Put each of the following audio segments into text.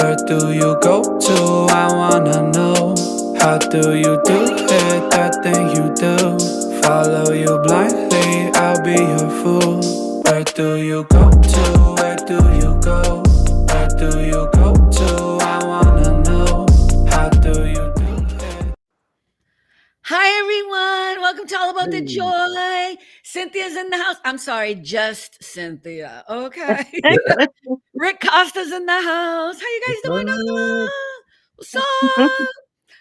Where do you go to? I wanna know. How do you do it? That thing you do. Follow you blindly, I'll be your fool. Where do you go to? Where do you go? Where do you go to? I wanna know. How do you do it? Hi, everyone. Welcome to All About the Joy. Cynthia's in the house. I'm sorry, just Cynthia. Okay. Rick Costa's in the house. How you guys doing? What's up?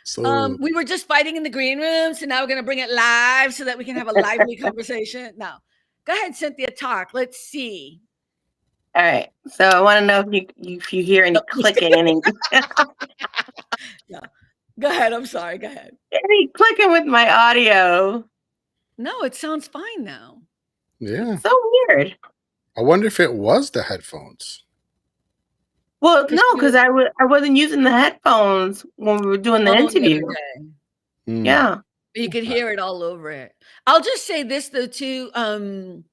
So We were just fighting in the green room, so now we're going to bring it live so that we can have a lively conversation. Now, go ahead, Cynthia, talk. Let's see. All right. So I want to know if you hear any clicking, any No. Go ahead. I'm sorry. Go ahead. any clicking with my audio. No, it sounds fine now. yeah, So weird. I wonder if it was the headphones. Well, no, because I wasn't using the headphones when we were doing the interview. Yeah. But you could hear it all over it. I'll just say this though too. And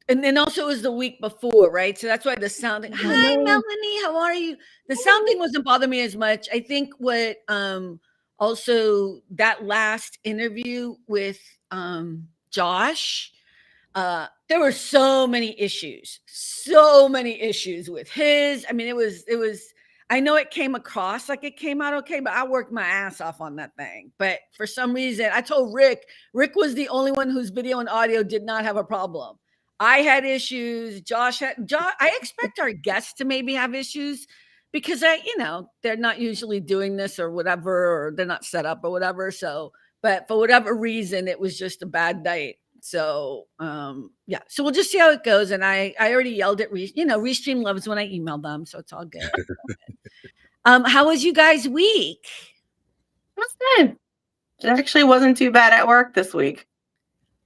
then also it was the week before, right? So that's why the sounding. Hi, Melanie, how are you? The sounding wasn't bothering me as much. I think what also that last interview with Josh, there were so many issues with his. I mean, it was. I know it came across like it came out okay, but I worked my ass off on that thing. But for some reason, I told Rick was the only one whose video and audio did not have a problem. I had issues. Josh. I expect our guests to maybe have issues because they're not usually doing this or whatever, or they're not set up or whatever. So, but for whatever reason, it was just a bad night. So, yeah. So we'll just see how it goes. And I already yelled at Restream loves when I email them, so it's all good. How was you guys' week? It was good. It actually wasn't too bad at work this week.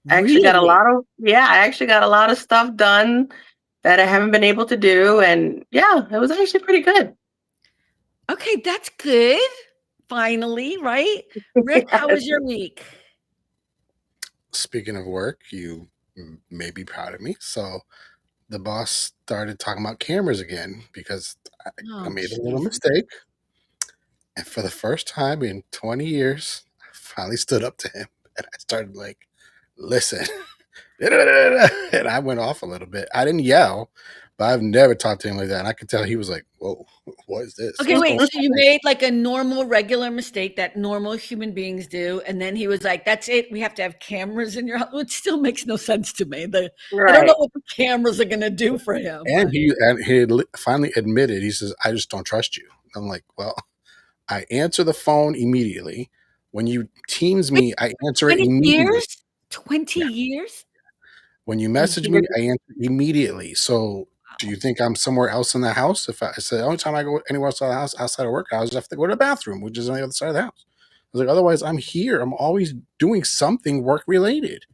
I actually got a lot of stuff done that I haven't been able to do. And yeah, it was actually pretty good. Okay, that's good. Finally, right? Rick, how was your week? Speaking of work, you may be proud of me. So the boss started talking about cameras again because I made a little mistake. And for the first time in 20 years, I finally stood up to him and I started like, listen. And I went off a little bit. I didn't yell, but I've never talked to him like that. And I could tell he was like, whoa, what is this? Okay, wait. So you made like a normal, regular mistake that normal human beings do. And then he was like, that's it. We have to have cameras in your house. It still makes no sense to me. I don't know what the cameras are going to do for him. And he finally admitted, he says, I just don't trust you. I'm like, well, I answer the phone immediately. When you Teams me, I answer it immediately. 20 years? When you message me, I answer immediately. So do you think I'm somewhere else in the house? If I said the only time I go anywhere else outside of work, I just have to go to the bathroom, which is on the other side of the house. I was like, otherwise, I'm here. I'm always doing something work related.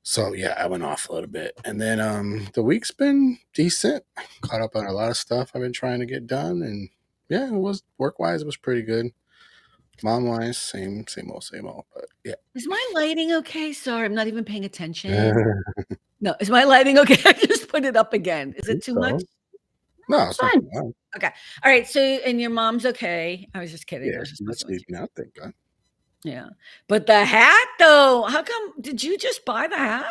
So yeah, I went off a little bit, and then the week's been decent. Caught up on a lot of stuff I've been trying to get done, and yeah, it was work wise, it was pretty good. Mom wise, same old. But yeah. Is my lighting okay? Sorry, I'm not even paying attention. No, is my lighting okay? I just put it up again. Is it too much? No, it's fine. Okay. All right. So, and your mom's okay. I was just kidding. Yeah, she's sleeping now, thank God. Yeah. But the hat though, how come did you just buy the hat?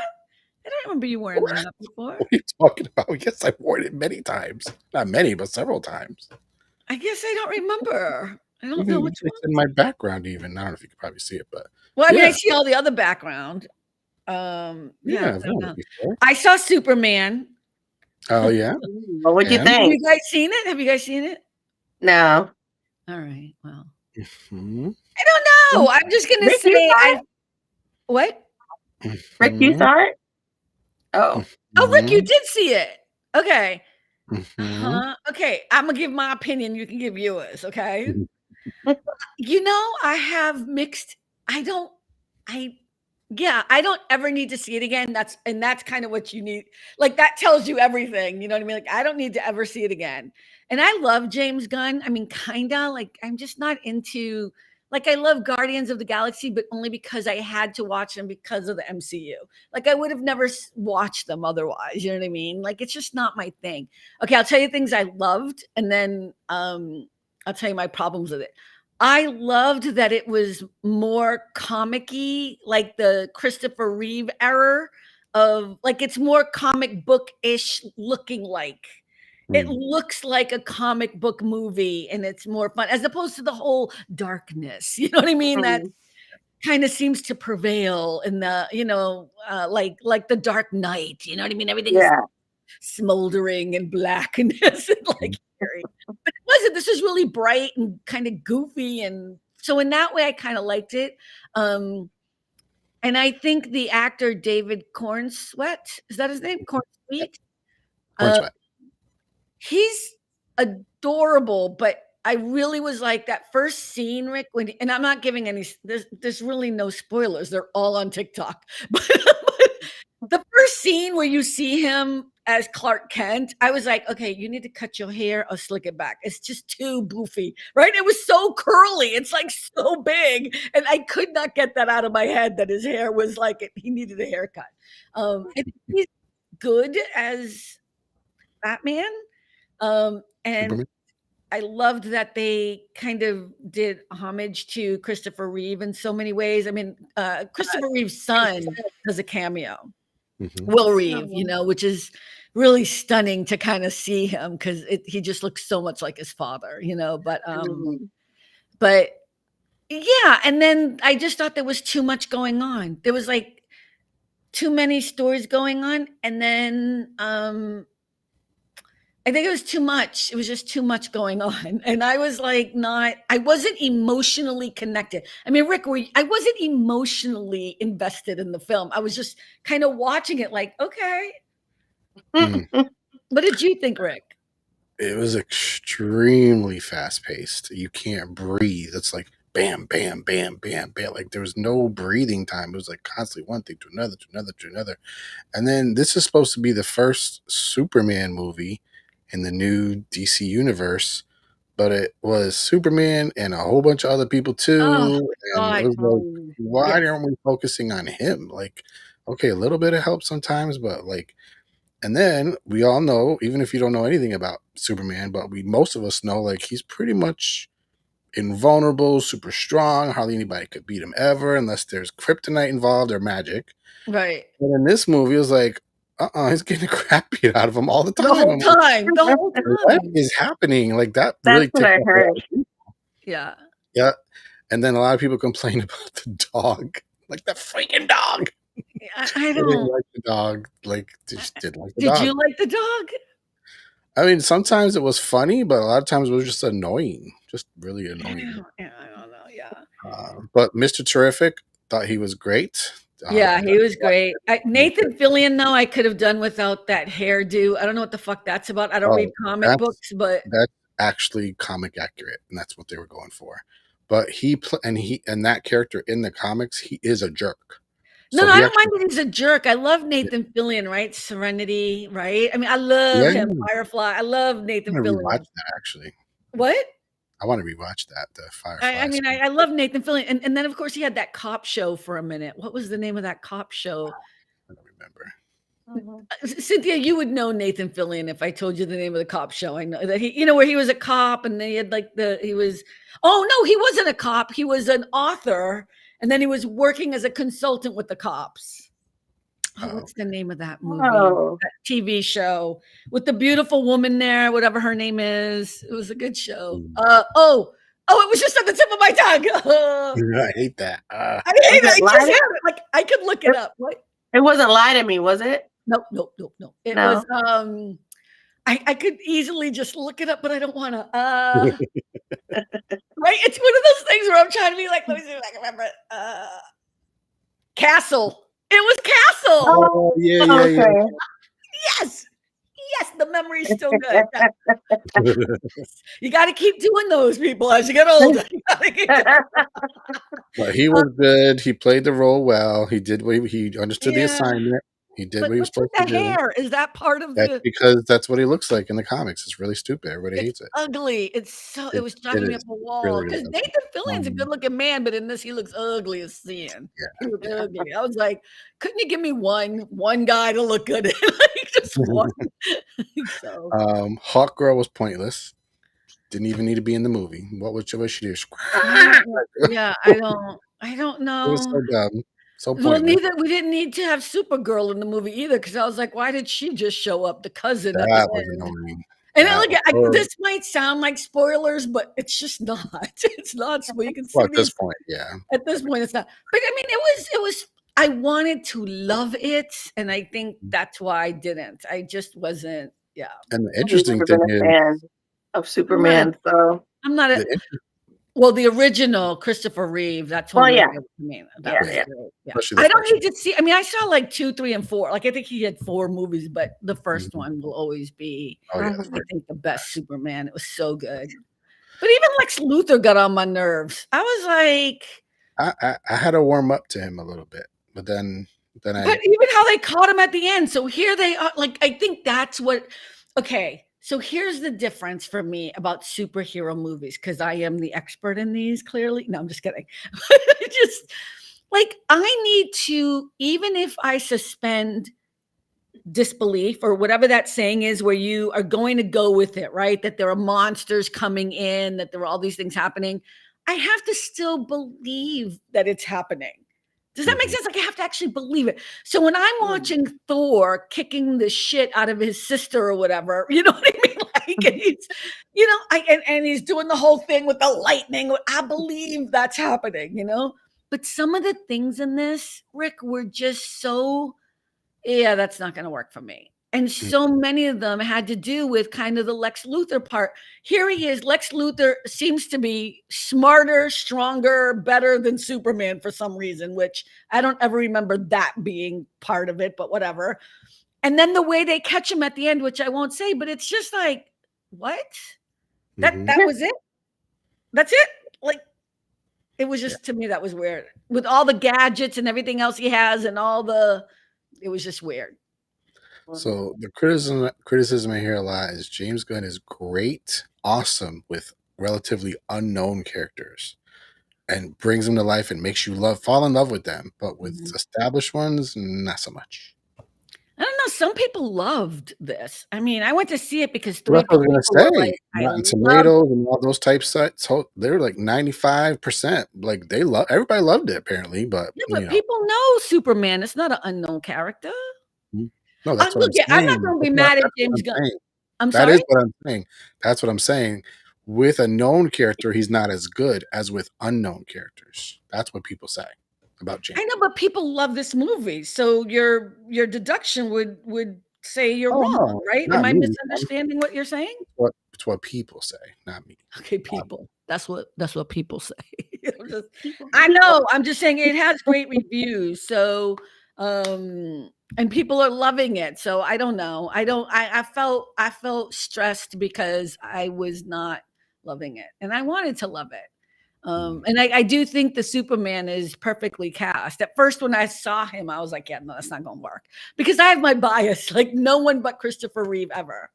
I don't remember you wearing the hat before. What are you talking about? Yes, I've worn it many times. Not many, but several times. I guess I don't remember. I don't Even, know which it's in my background even. I don't know if you could probably see it, but well, I mean, I see all the other background. Yeah, I saw Superman. Oh yeah. Well, what'd you think? Have you guys seen it? Have you guys seen it? No. All right. Well, I don't know. I'm just gonna Rick, say what? Rick, you saw it? Oh. Oh, Rick, you did see it. Okay. Okay. I'm gonna give my opinion. You can give yours. Okay. I have mixed. I don't ever need to see it again. That's kind of what you need. Like that tells you everything. You know what I mean? Like I don't need to ever see it again. And I love James Gunn. I mean, kinda like I'm just not into like I love Guardians of the Galaxy, but only because I had to watch them because of the MCU. Like I would have never watched them otherwise. You know what I mean? Like it's just not my thing. Okay, I'll tell you things I loved, and then I'll tell you my problems with it. I loved that it was more comic-y, like the Christopher Reeve era of like it's more comic book-ish looking like. It looks like a comic book movie and it's more fun as opposed to the whole darkness. You know what I mean? That kind of seems to prevail in the, like the Dark Knight. You know what I mean? Everything is smoldering and blackness and like scary. But it wasn't. This is really bright and kind of goofy. And so in that way, I kind of liked it. And I think the actor David Cornsweet, is that his name? Cornsweet? Cornsweet. He's adorable, but I really was like that first scene, Rick, when, and I'm not giving any, there's really no spoilers. They're all on TikTok. But the first scene where you see him as Clark Kent, I was like, okay, you need to cut your hair or slick it back. It's just too boofy, right? It was so curly. It's like so big. And I could not get that out of my head that his hair was like, he needed a haircut. I think he's good as Batman. And Superman? I loved that they kind of did homage to Christopher Reeve in so many ways. I mean, Christopher Reeve's son does a cameo, Will Reeve, which is really stunning to kind of see him because he just looks so much like his father, but yeah. And then I just thought there was too much going on. There was like too many stories going on. And then, I think it was too much. It was just too much going on. And I was like, I wasn't emotionally connected. I mean, Rick, I wasn't emotionally invested in the film. I was just kind of watching it like, okay. What did you think, Rick? It was extremely fast paced. You can't breathe. It's like bam, bam, bam, bam, bam. Like there was no breathing time. It was like constantly one thing to another, to another, to another. And then this is supposed to be the first Superman movie in the new DC universe, but it was Superman and a whole bunch of other people too. And it was like, why aren't we focusing on him? Like, okay, a little bit of help sometimes, but like, and then we all know, even if you don't know anything about Superman, but most of us know like he's pretty much invulnerable, super strong. Hardly anybody could beat him ever, unless there's kryptonite involved or magic. Right. And in this movie, it was like, he's getting the crap beat out of him all the time. The whole time. What is happening? Like that That's really what I heard. Yeah. Yeah. And then a lot of people complain about the dog. Like the freaking dog. I They don't didn't like the dog. Like just didn't like the dog. Did you like the dog? I mean, sometimes it was funny, but a lot of times it was just annoying. Just really annoying. I don't know. Yeah. But Mr. Terrific, thought he was great. Yeah, he was great. Nathan Fillion, though, I could have done without that hairdo. I don't know what the fuck that's about. I don't read comic books, but that's actually comic accurate, and that's what they were going for. But and that character in the comics, he is a jerk. No, I don't mind that he's a jerk. I love Nathan Fillion, right? Serenity, right? I mean, I love him. Firefly. I love Nathan Fillion. Watch that actually. What? I want to rewatch that. The Firefly. I mean, I love Nathan Fillion, and then of course he had that cop show for a minute. What was the name of that cop show? I don't remember. Cynthia, you would know Nathan Fillion if I told you the name of the cop show. I know that where he was a cop, and they had he wasn't a cop. He was an author, and then he was working as a consultant with the cops. What's the name of that movie? That TV show with the beautiful woman there, whatever her name is. It was a good show. It was just on the tip of my tongue. I hate that. I hate it. I just had it. Like I could look it up. What? It wasn't Lie to Me, was it? No. It was I could easily just look it up, but I don't want to. Right? It's one of those things where I'm trying to be like, let me see if I can remember it. Castle. It was Castle. Oh, yeah. Yes, the memory's still good. You got to keep doing those, people, as you get older. But he was good. He played the role well. He did what he understood the assignment. He did But what he was what's with supposed to the do. hair? Is that part of That's the because that's what he looks like in the comics. It's really stupid. Everybody it's hates it. ugly. It was It driving me up is a really, wall really because ugly. Nathan Fillion's a Um, good-looking man, but in this, he looks ugly as sin. He yeah. looks ugly. I was like, "Couldn't you give me one guy to look good?" Like, just one. So Hawk Girl was pointless. Didn't even need to be in the movie. What she do? yeah, I don't It was know. so dumb, so Well, pointless. we didn't need to have Supergirl in the movie either because I was like, "Why did she just show up, the cousin at the That was end?" annoying. And then That look was at horrible. this might sound like spoilers, but it's just not. It's not. So you can Well, see at this these point, yeah. at this point. It's not. But I mean, it was. I wanted to love it, and I think that's why I didn't. I just wasn't. Yeah, And the I've interesting never thing been a is fan of I'm not a. Superman, so I'm not a. the inter Well, the original Christopher Reeve, that's one well, of my yeah, favorite. I mean, that yeah, was yeah, yeah. great. Yeah. especially the I don't first need to see. I mean, I saw like 2, 3, and 4. Like I think he had 4 movies, but the one. first one will always be, Oh yeah, the Mhm. I first. think, the best Superman. It was so good. But even Lex Luthor got on my nerves. I was like, I had to warm up to him a little bit, but then but I even how they caught him at the end. So here they are. Like, I think that's what. Okay. So here's the difference for me about superhero movies because I am the expert in these, clearly. No, I'm just kidding. Just like, I need to, even if I suspend disbelief or whatever that saying is, where you are going to go with it, right? That there are monsters coming in, that there are all these things happening. I have to still believe that it's happening. Does that make Mhm. sense? Like, I have to actually believe it. So when I'm watching Thor kicking the shit out of his sister or whatever, you know what I mean? Like, and he's, and he's doing the whole thing with the lightning. I believe that's happening, But some of the things in this, Rick, were just so, yeah, that's not going to work for me. And Mm, so many of them had to do with kind of the Lex Luthor part. Here he is. Lex Luthor seems to be smarter, stronger, better than Superman for some reason, which I don't ever remember that being part of it, but whatever. And then the way they catch him at the end, which I won't say, but it's just like, what? That mhm. that Yeah, was it? That's it? Like, it was Yeah. just, to me, that was weird. With all the gadgets and everything else he has and it was just weird. So the criticism I hear a lot is James Gunn is great, awesome with relatively unknown characters, and brings them to life and makes you fall in love with them. But with Mhm. established ones, not so much. I don't know. Some people loved this. I mean, I went to see it because Well, 3 that's what I was people were gonna like, say. "I Rotten love." Tomatoes and all those type sites, so they're like 95%. Like everybody loved it apparently, but Yeah, but people know Superman. It's not an unknown character. no, that's what Look, I'm yeah, I'm not saying. gonna be mad at That's what James I'm Gunn. saying. I'm That is sorry? what I'm saying. That's what I'm saying. With a known character, he's not as good as with unknown characters. That's what people say about James. I know, but people love this movie, so your deduction would say you're Oh wrong, no, right? Am not I me. misunderstanding what you're saying? It's what people say, not me. Okay, Um, people. That's what people say. I know. I'm just saying it has great reviews. So, and people are loving it. So I don't know. I felt stressed because I was not loving it, and I wanted to love it. And I do think the Superman is perfectly cast. At first, when I saw him, I was like, yeah, no, that's not going to work because I have my bias, like no one but Christopher Reeve ever.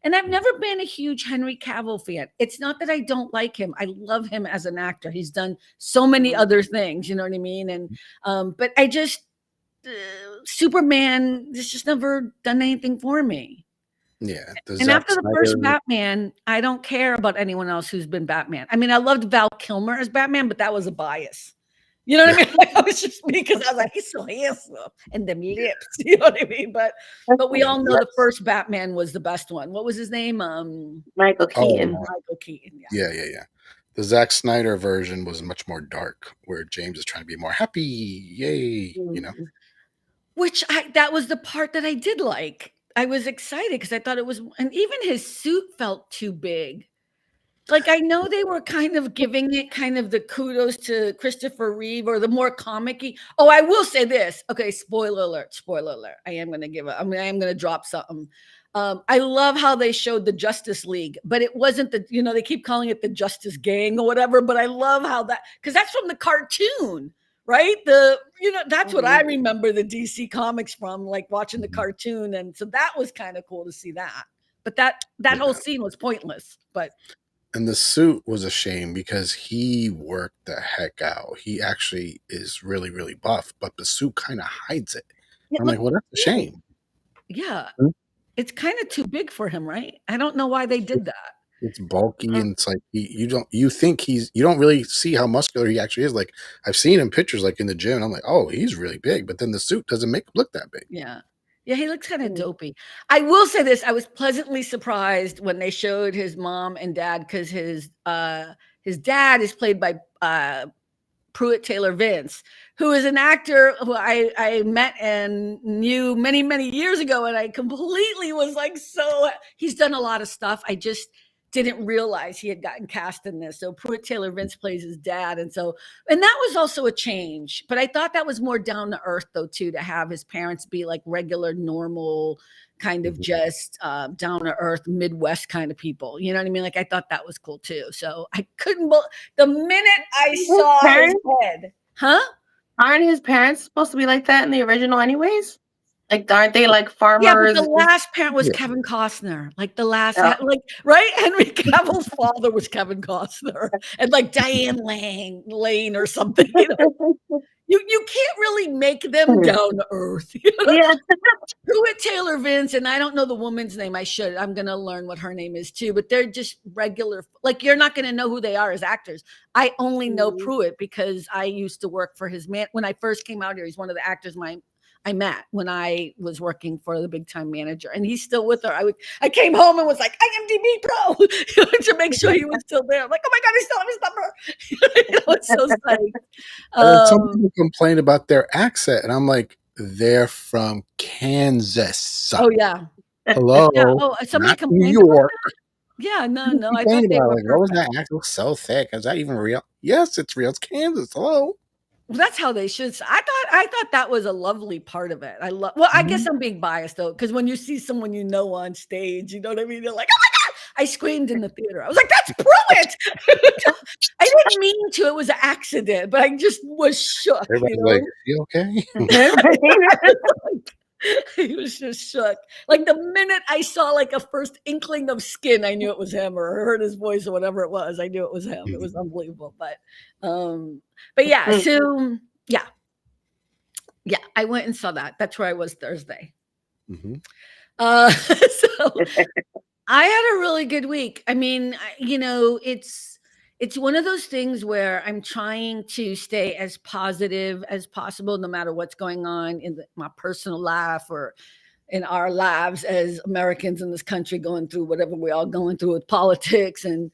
And I've never been a huge Henry Cavill fan. It's not that I don't like him. I love him as an actor. He's done so many other things, you know what I mean? And but I just Superman has just never done anything for me. yeah, the And Zack after the first Snyder. Batman, I don't care about anyone else who's been Batman. I mean, I loved Val Kilmer as Batman, but that was a bias. You know what I mean? Like, I was just me because I was like, he's so handsome and them lips. You know what I mean? But we Yeah, all know the first Batman was the best one. What was his name? Michael oh Keaton. Michael Keaton. Yeah. yeah. The Zack Snyder version was much more dark, where James is trying to be more happy. Yay, Which that was the part that I did like. I was excited because I thought it was, and even his suit felt too big. Like, I know they were kind of giving it kind of the kudos to Christopher Reeve or the more comic-y. Oh, I will say this. Okay, spoiler alert, spoiler alert. I am going to drop something. I love how they showed the Justice League, but it wasn't they keep calling it the Justice Gang or whatever, but I love how because that's from the cartoon, right? That's what I remember the DC comics from, like watching the cartoon. And so that was kind of cool to see that. But that whole scene was pointless. And the suit was a shame because he worked the heck out. He actually is really, really buff, but the suit kind of hides it. I'm like, well, that's a shame. Yeah. Hmm? It's kind of too big for him, right? I don't know why they did that. It's bulky, and it's like you don't really see how muscular he actually is. Like, I've seen him pictures like in the gym, and I'm like, oh, he's really big, but then the suit doesn't make him look that big. Yeah. Yeah, he looks kind of dopey. I will say this, I was pleasantly surprised when they showed his mom and dad, because his dad is played by Pruitt Taylor Vince, who is an actor who I met and knew many, many years ago. And I completely was like, he's done a lot of stuff. I just didn't realize he had gotten cast in this. So Pruitt Taylor Vince plays his dad. And that was also a change, but I thought that was more down to earth though, too, to have his parents be like regular, normal, kind of just down to earth Midwest kind of people. You know what I mean? Like, I thought that was cool too. So I couldn't the minute I saw his head, Aren't his parents supposed to be like that in the original anyways? Like, aren't they like farmers? Yeah, but the last parent was Kevin Costner. Like the last, right? Henry Cavill's father was Kevin Costner, and like Diane Lane or something. You can't really make them down to earth. Yeah. Pruitt Taylor Vince, and I don't know the woman's name. I'm going to learn what her name is too, but they're just regular. Like, you're not going to know who they are as actors. I only know Pruitt because I used to work for his man. When I first came out here, he's one of the actors I met when I was working for the big time manager, and he's still with her. I came home and was like, IMDb Pro to make sure he was still there. I'm like, oh my God, I still have his number. It's so psyched. Some people complain about their accent, and I'm like, they're from Kansas. Oh yeah. Hello. Yeah. Oh, somebody complained New York. Yeah, no. I thought they were what was that accent so thick? Is that even real? Yes, it's real. It's Kansas. Hello. Well, that's how they should. I thought that was a lovely part of it. I guess I'm being biased though, because when you see someone on stage, you know what I mean? You're like, oh my God! I screamed in the theater. I was like, that's Pruitt. I didn't mean to. It was an accident, but I just was shook. Everybody's like, are you okay? He was just shook. Like the minute I saw like a first inkling of skin, I knew it was him, or heard his voice or whatever it was. I knew it was him. It was unbelievable. But yeah, so yeah, I went and saw that. That's where I was Thursday. Mm-hmm. So I had a really good week. I mean, it's one of those things where I'm trying to stay as positive as possible, no matter what's going on in my personal life or in our lives as Americans in this country, going through whatever we're all going through with politics. And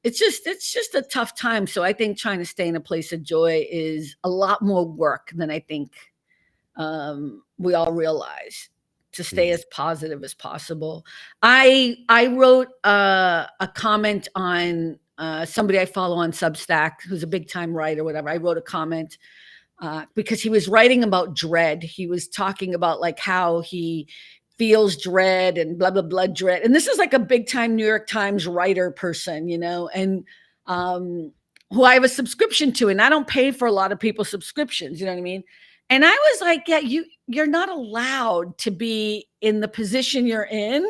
it's just a tough time. So I think trying to stay in a place of joy is a lot more work than I think we all realize, to stay as positive as possible. I wrote a comment on somebody I follow on Substack, who's a big time writer, whatever. I wrote a comment because he was writing about dread. He was talking about like how he feels dread and blah, blah, blah, dread. And this is like a big time New York Times writer person, and who I have a subscription to, and I don't pay for a lot of people's subscriptions, you know what I mean? And I was like, yeah, you're not allowed to be in the position you're in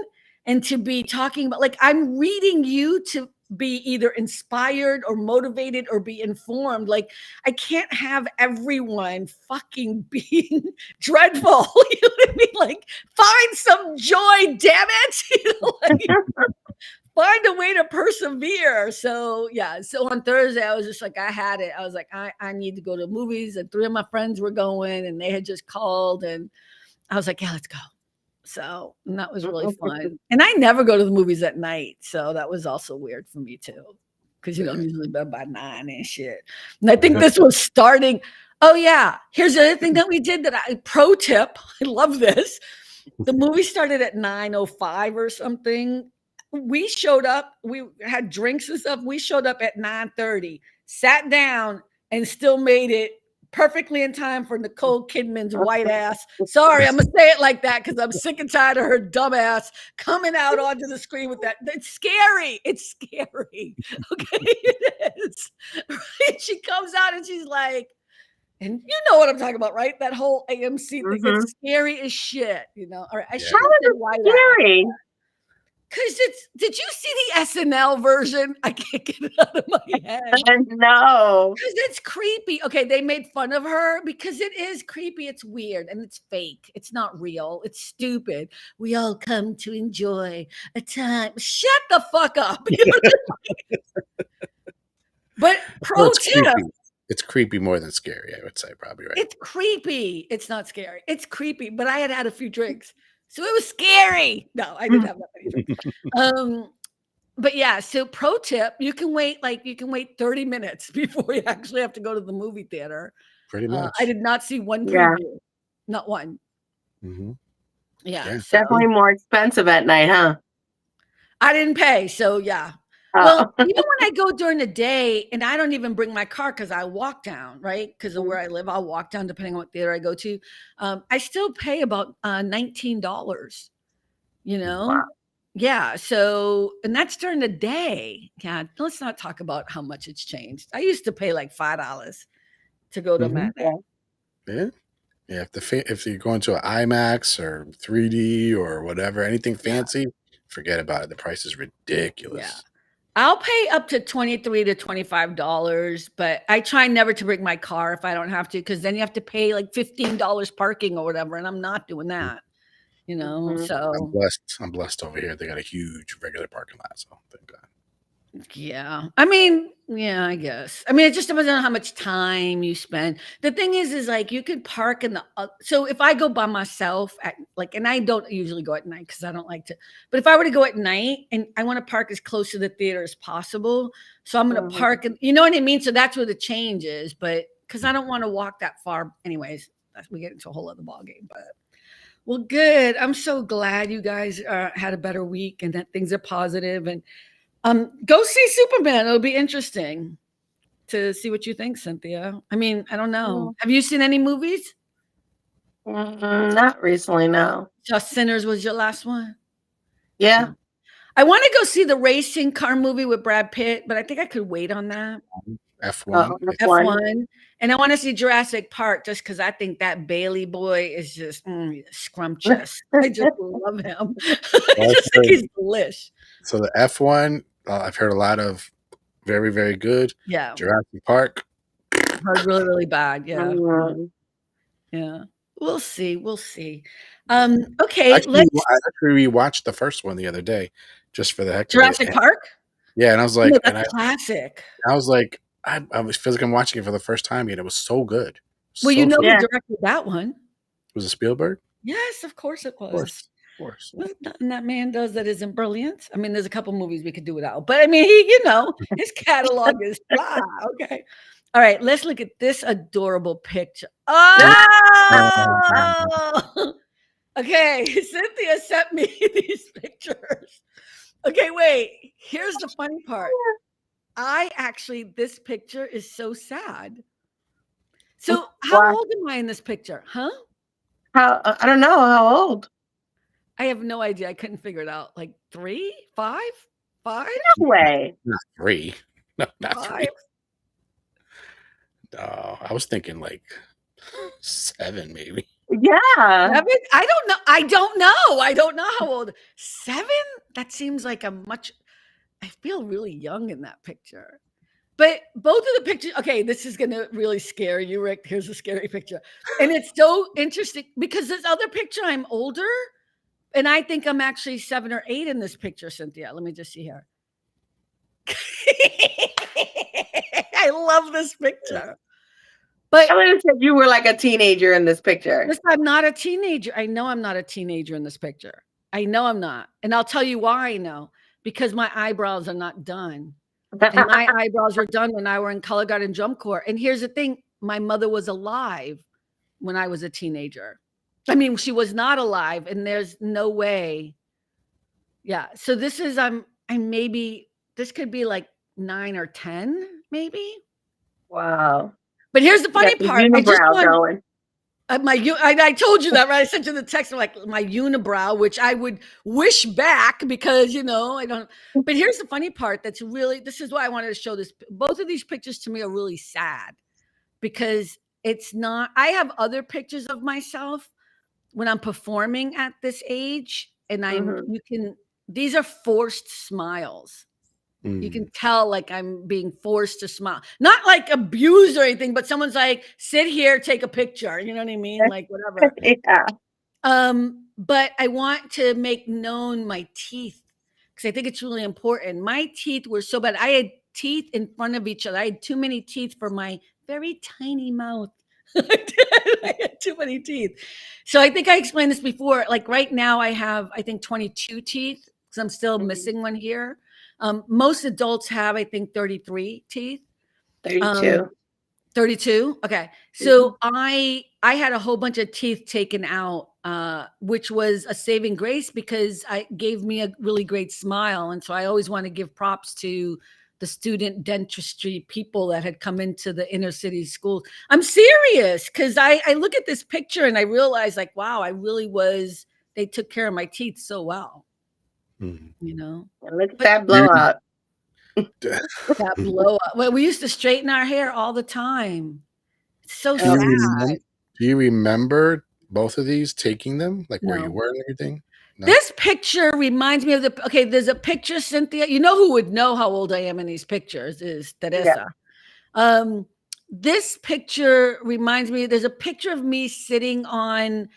and to be talking about, like, I'm reading you to be either inspired or motivated or be informed. Like, I can't have everyone fucking being dreadful. You know what I mean? Like, find some joy, damn it. Find a way to persevere. So yeah. So on Thursday, I was just like, I had it. I was like, I need to go to movies, and 3 of my friends were going, and they had just called, and I was like, yeah, let's go. So, and that was really fun. And I never go to the movies at night. So that was also weird for me too. Cause I'm usually bed by 9 and shit. And I think this was starting. Oh yeah. Here's the other thing that we did pro tip. I love this. The movie started at 9:05 or something. We showed up, we had drinks and stuff. We showed up at 9:30, sat down, and still made it perfectly in time for Nicole Kidman's white ass. Sorry, I'm gonna say it like that because I'm sick and tired of her dumb ass coming out onto the screen with that. It's scary. It's scary. Okay, it is. Right? She comes out and she's like, And you know what I'm talking about, right? That whole AMC thing. Mm-hmm. It's scary as shit, you know. All right, I Yeah. should have said why that. Scary. Because did you see the SNL version? I can't get it out of my head. No. Because it's creepy. Okay, they made fun of her because it is creepy. It's weird and it's fake. It's not real. It's stupid. We all come to enjoy a time. Shut the fuck up. But pro tip. Creepy. It's creepy more than scary, I would say, probably, right? It's creepy. It's not scary. It's creepy, but I had a few drinks. So it was scary. No, I didn't have that many drinks. But yeah, so pro tip, you can wait 30 minutes before you actually have to go to the movie theater. Pretty much. I did not see one Yeah. preview. Not one. Mm-hmm. Yeah. Yeah. So Definitely more expensive at night, huh? I didn't pay. So yeah. Oh. Well, even when I go during the day and I don't even bring my car because I walk down, right? Because of where I live, I'll walk down depending on what theater I go to. I still pay about $19, you know? Wow. Yeah. So, and that's during the day. Yeah. Let's not talk about how much it's changed. I used to pay like $5 to go to a Mhm. matinee. Yeah. Yeah. If you're going to an IMAX or 3D or whatever, anything fancy, forget about it. The price is ridiculous. Yeah. I'll pay up to $23 to $25, but I try never to bring my car if I don't have to, because then you have to pay like $15 parking or whatever, and I'm not doing that. You know, Mhm. so I'm blessed over here. They got a huge regular parking lot, so thank God. yeah. I mean, yeah, I guess. I mean, it just depends on how much time you spend. The thing is like you could park in the. So if I go by myself at and I don't usually go at night because I don't like to. But if I were to go at night and I want to park as close to the theater as possible, so I'm going to park. You know what I mean? So that's where the change is. But because I don't want to walk that far, anyways. We get into a whole other ballgame. But well, good. I'm so glad you guys had a better week and that things are positive and. Go see Superman. It'll be interesting to see what you think, Cynthia. I mean, I don't know. Have you seen any movies? Not recently, no. Just Sinners was your last one? Yeah. I want to go see the racing car movie with Brad Pitt, but I think I could wait on that. F1. F1. And I want to see Jurassic Park just because I think that Bailey boy is just scrumptious. I just love him. I just think he's delish. So the F1, I've heard a lot of very, very good. Yeah. Jurassic Park. Heard really, really bad. Yeah. Yeah. We'll see. Okay. I actually rewatched the first one the other day just for the heck of it. Jurassic Park? Yeah, and I was like, classic. I was like, I feel like I'm watching it for the first time, and it was so good. Well, who directed that one? Was it Spielberg? Yes, of course it was. Of course. Nothing that man does that isn't brilliant. I mean, there's a couple movies we could do without, but I mean, his catalog is fly. Okay. All right, let's look at this adorable picture. Oh! Okay, Cynthia sent me these pictures. Okay, wait. Here's the funny part. This picture is so sad. So how old am I in this picture? Huh? I don't know. How old? I have no idea. I couldn't figure it out. Like 3, 5, 5? No way. Not 3. No, not 5? 3. I was thinking like 7 maybe. Yeah. 7? I don't know. I don't know how old. 7? That seems like I feel really young in that picture. But both of the pictures, okay, this is going to really scare you, Rick. Here's a scary picture. And it's so interesting because this other picture, I'm older. And I think I'm actually 7 or 8 in this picture, Cynthia. Let me just see here. I love this picture. But I would have said you were like a teenager in this picture. Yes, I'm not a teenager. I know I'm not a teenager in this picture. I know I'm not. And I'll tell you why I know. Because my eyebrows are not done. And my eyebrows were done when I were in color guard and drum corps. And here's the thing. My mother was alive when I was a teenager. I mean, she was not alive. And there's no way. Yeah. So this is, this could be like 9 or 10, maybe. Wow. But here's the funny part. I told you that, right? I sent you the text of like my unibrow, which I would wish back because, I don't. But here's the funny part. This is why I wanted to show this. Both of these pictures to me are really sad because it's not. I have other pictures of myself when I'm performing at this age, and these are forced smiles. You can tell like I'm being forced to smile. Not like abused or anything, but someone's like, sit here, take a picture. You know what I mean? Like whatever. Yeah. But I want to make known my teeth because I think it's really important. My teeth were so bad. I had teeth in front of each other. I had too many teeth for my very tiny mouth. I had too many teeth. So I think I explained this before. Like right now, I have, I think, 22 teeth because I'm still missing one here. Most adults have, I think, 33 teeth. 32. 32. Okay. So I had a whole bunch of teeth taken out, which was a saving grace because it gave me a really great smile. And so I always want to give props to the student dentistry people that had come into the inner city schools. I'm serious because I look at this picture and I realize like, wow, they took care of my teeth so well. You know, look at that blowout. That blowout. Well, we used to straighten our hair all the time. It's so sad. Do you remember both of these taking them? Like where you were and everything? No? This picture reminds me of there's a picture, Cynthia. You know who would know how old I am in these pictures is Teresa. Yeah. This picture reminds me, there's a picture of me sitting on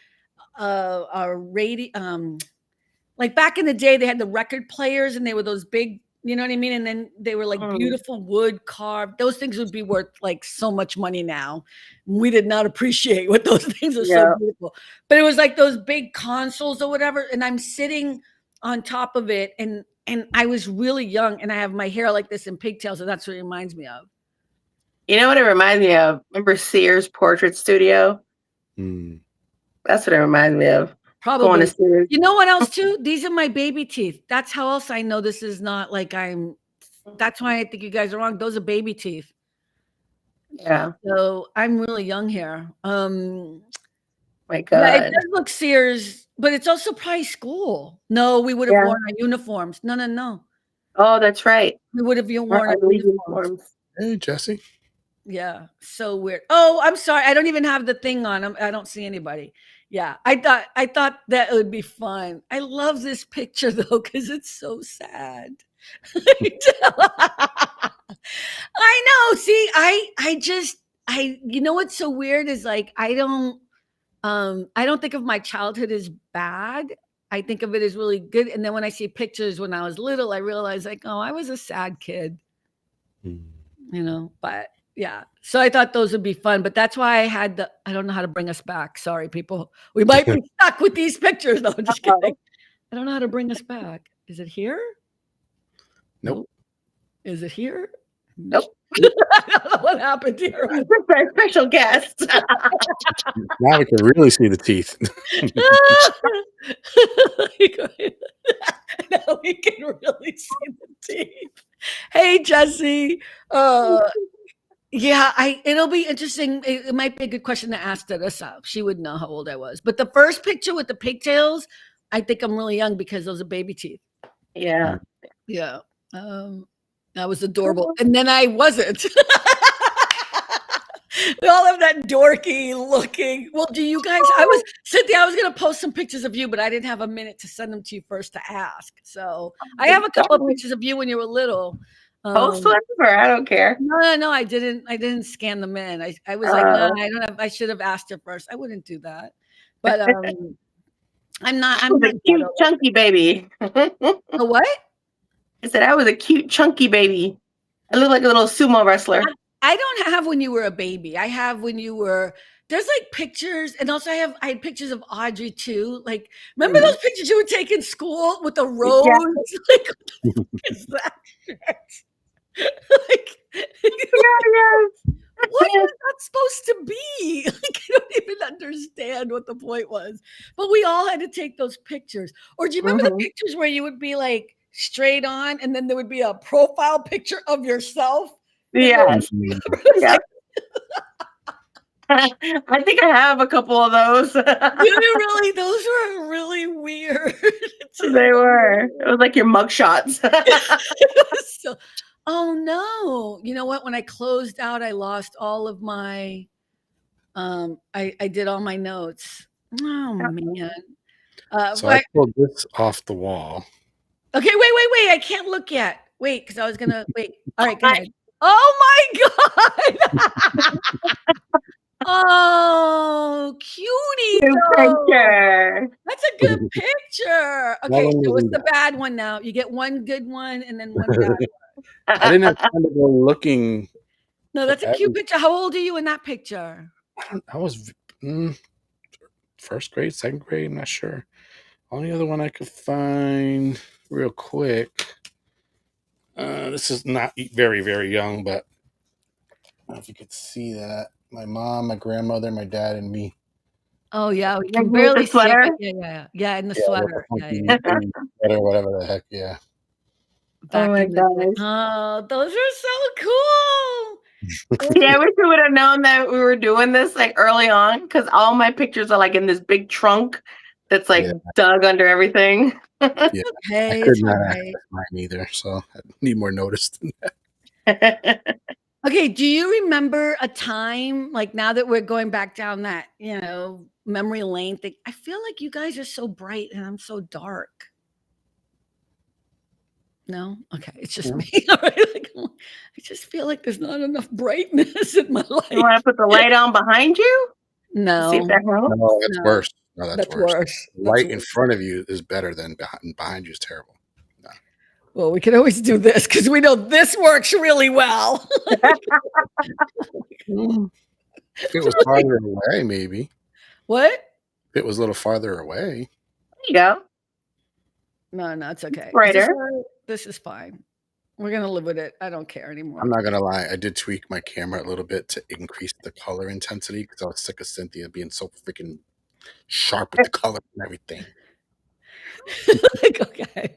a radio, like back in the day, they had the record players and they were those big, you know what I mean? And then they were like beautiful wood carved. Those things would be worth like so much money now. We did not appreciate what those things are so beautiful. But it was like those big consoles or whatever. And I'm sitting on top of it. And I was really young and I have my hair like this in pigtails. And that's what it reminds me of. You know what it reminds me of? Remember Sears Portrait Studio? That's what it reminds me of. Probably. You know what else too? These are my baby teeth. That's how else I know this is not like that's why I think you guys are wrong. Those are baby teeth. Yeah. So I'm really young here. My God. Yeah, it does look Sears, but it's also probably school. No, we would have worn our uniforms. No. Oh, that's right. We would have worn our uniforms. Hey, Jesse. Yeah, so weird. Oh, I'm sorry. I don't even have the thing on. I don't see anybody. Yeah, I thought that would be fun. I love this picture though because it's so sad. I know. See, you know what's so weird is like I don't think of my childhood as bad. I think of it as really good. And then when I see pictures when I was little, I realize like, oh, I was a sad kid. You know, but yeah. So I thought those would be fun, but that's why I don't know how to bring us back. Sorry, people. We might be stuck with these pictures though. Just kidding. I don't know how to bring us back. Is it here? Nope. Is it here? Nope. I don't know what happened here. Our special guest. Now we can really see the teeth. Now we can really see the teeth. Hey, Jesse. Yeah, it'll be interesting. It might be a good question to ask Teresa. She would know how old I was. But the first picture with the pigtails, I think I'm really young because those are baby teeth. Yeah. Yeah. That was adorable. And then I wasn't. We all have that dorky looking. Well, do you guys? Cynthia, I was going to post some pictures of you, but I didn't have a minute to send them to you first to ask. So I have a couple of pictures of you when you were little. Post whatever. I don't care. No, I didn't scan them in. I was like, no, I don't have. I should have asked her first. I wouldn't do that. But I'm not. I'm a cute, chunky baby. A what? I said I was a cute, chunky baby. I look like a little sumo wrestler. I don't have when you were a baby. I have when you were. There's like pictures, and also I had pictures of Audrey too. Like, remember those pictures you would take in school with the rose? Yeah. Like, what the fuck is that shit? Like, what is that supposed to be? Like, I don't even understand what the point was. But we all had to take those pictures. Or do you remember the pictures where you would be like straight on, and then there would be a profile picture of yourself? Yes. Yeah. I think I have a couple of those. Really? Those were really weird. They were. It was like your mug shots. So, oh no. You know what? When I closed out, I lost all of my I did all my notes. Oh man. So I pulled this off the wall. Okay, wait. I can't look yet. Wait, because I was gonna wait. All right, go ahead. Oh my god. Oh, cutie. Good picture. That's a good picture. Okay, so what's the bad one now? You get one good one and then one bad one. I didn't have time to go looking. No, that's a cute picture. How old are you in that picture? I was first grade, second grade. I'm not sure. Only other one I could find real quick. This is not very, very young, but I don't know if you could see that. My mom, my grandmother, my dad, and me. Oh yeah, we can barely see it. Yeah, in the sweater. Sweater, whatever the heck, yeah. Back in the day. Oh, those are so cool. Yeah, I wish we would have known that we were doing this like early on, because all my pictures are like in this big trunk that's like dug under everything. Yeah, okay, I could not access mine either, so I need more notice than that. Okay, do you remember a time, like now that we're going back down that, memory lane thing? I feel like you guys are so bright and I'm so dark. No? Okay, it's just me. Like, I just feel like there's not enough brightness in my life. You want to put the light on behind you? No. See if that helps? No, that's worse. No, that's worse. The light in front of you is better than behind you is terrible. No. Well, we can always do this because we know this works really well. If it was farther away, maybe. What? If it was a little farther away. There you go. No, it's okay. Brighter. This is fine. We're going to live with it. I don't care anymore. I'm not going to lie. I did tweak my camera a little bit to increase the color intensity because I was sick of Cynthia being so freaking sharp with the color and everything. Okay.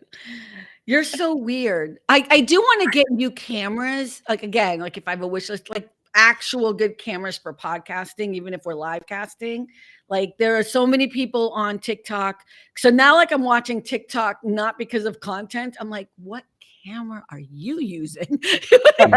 You're so weird. I do want to get you cameras. Like, again, like if I have a wish list, like actual good cameras for podcasting, even if we're live casting. Like there are so many people on TikTok. So now like I'm watching TikTok, not because of content. I'm like, what camera are you using? And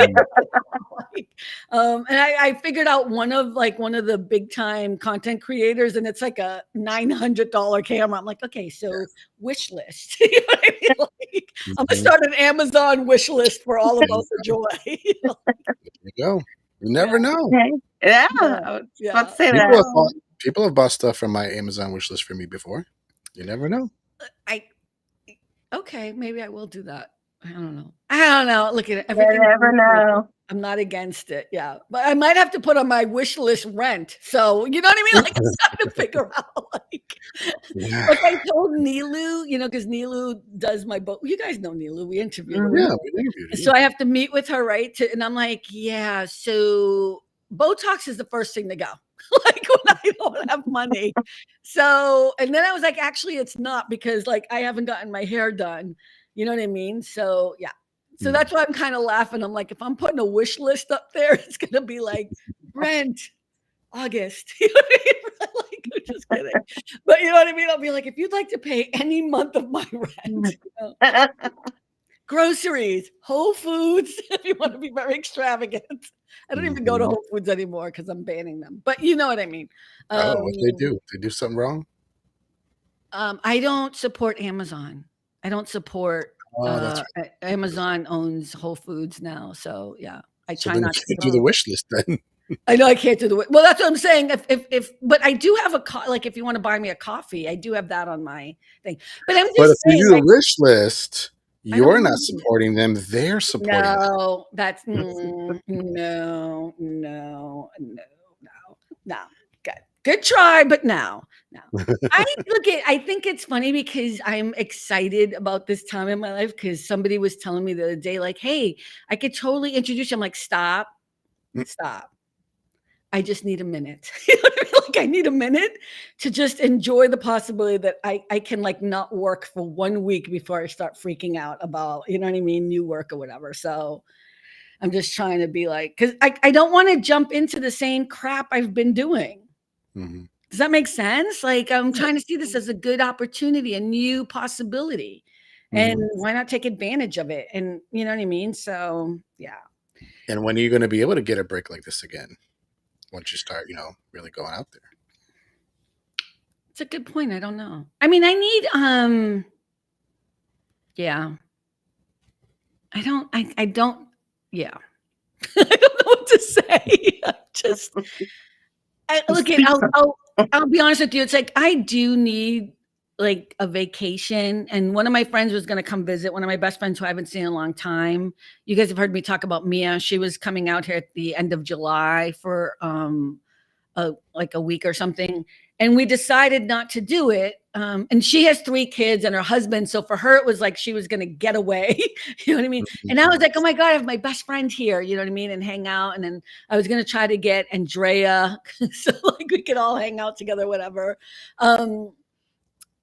I figured out one of the big time content creators, and it's like a $900 camera. I'm like, okay, so wish list. You know what I mean? Like, I'm gonna start an Amazon wish list for all about the joy. There you go. You never know. Yeah. I was about to say that. People have bought stuff from my Amazon wish list for me before. You never know. Okay, maybe I will do that. I don't know. Look at it. Everything. You never know. I'm not against it. Yeah. But I might have to put on my wish list rent. So, you know what I mean? Like, it's time to figure out. Like I told Nilu, because Nilu does my boat. You guys know Nilu. We interviewed her. Yeah, we interviewed her. So I have to meet with her, right? And I'm like, yeah. So Botox is the first thing to go. Like when I don't have money. So, and then I was like, actually, it's not, because like I haven't gotten my hair done. You know what I mean? So yeah. So that's why I'm kind of laughing. I'm like, if I'm putting a wish list up there, it's gonna be like rent August. You know what I mean? Like, I'm just kidding. But you know what I mean? I'll be like, if you'd like to pay any month of my rent, groceries, Whole Foods, if you want to be very extravagant. I don't even go to Whole Foods anymore because I'm banning them. But you know what I mean. What they do? They do something wrong? I don't support Amazon. I don't support Amazon owns Whole Foods now. So yeah, I try not to do the wish list then. I know I can't do the well. That's what I'm saying. But I do have like if you want to buy me a coffee, I do have that on my thing. But I'm just saying, if you do the wish list, you're not supporting them. They're supporting them. No, that's no. Good try, but no. I think it's funny because I'm excited about this time in my life because somebody was telling me the other day, like, hey, I could totally introduce you. I'm like, stop. I just need a minute. You know what I mean? Like I need a minute to just enjoy the possibility that I can like not work for 1 week before I start freaking out about, you know what I mean, new work or whatever. So I'm just trying to be like, because I don't want to jump into the same crap I've been doing. Mm-hmm. Does that make sense? Like I'm trying to see this as a good opportunity, a new possibility. And why not take advantage of it? And you know what I mean? So yeah. And when are you going to be able to get a break like this again? once you start, really going out there. It's a good point. I don't know. I mean, I need yeah. I don't yeah. I don't know what to say. Look at I'll be honest with you. It's like I do need like a vacation, and one of my friends was going to come visit. One of my best friends who I haven't seen in a long time. You guys have heard me talk about Mia. She was coming out here at the end of July for like a week or something, and we decided not to do it. And she has 3 kids and her husband, so for her it was like she was going to get away. You know what I mean? And I was like, oh my god, I have my best friend here, you know what I mean, and hang out. And then I was going to try to get Andrea so like we could all hang out together, whatever.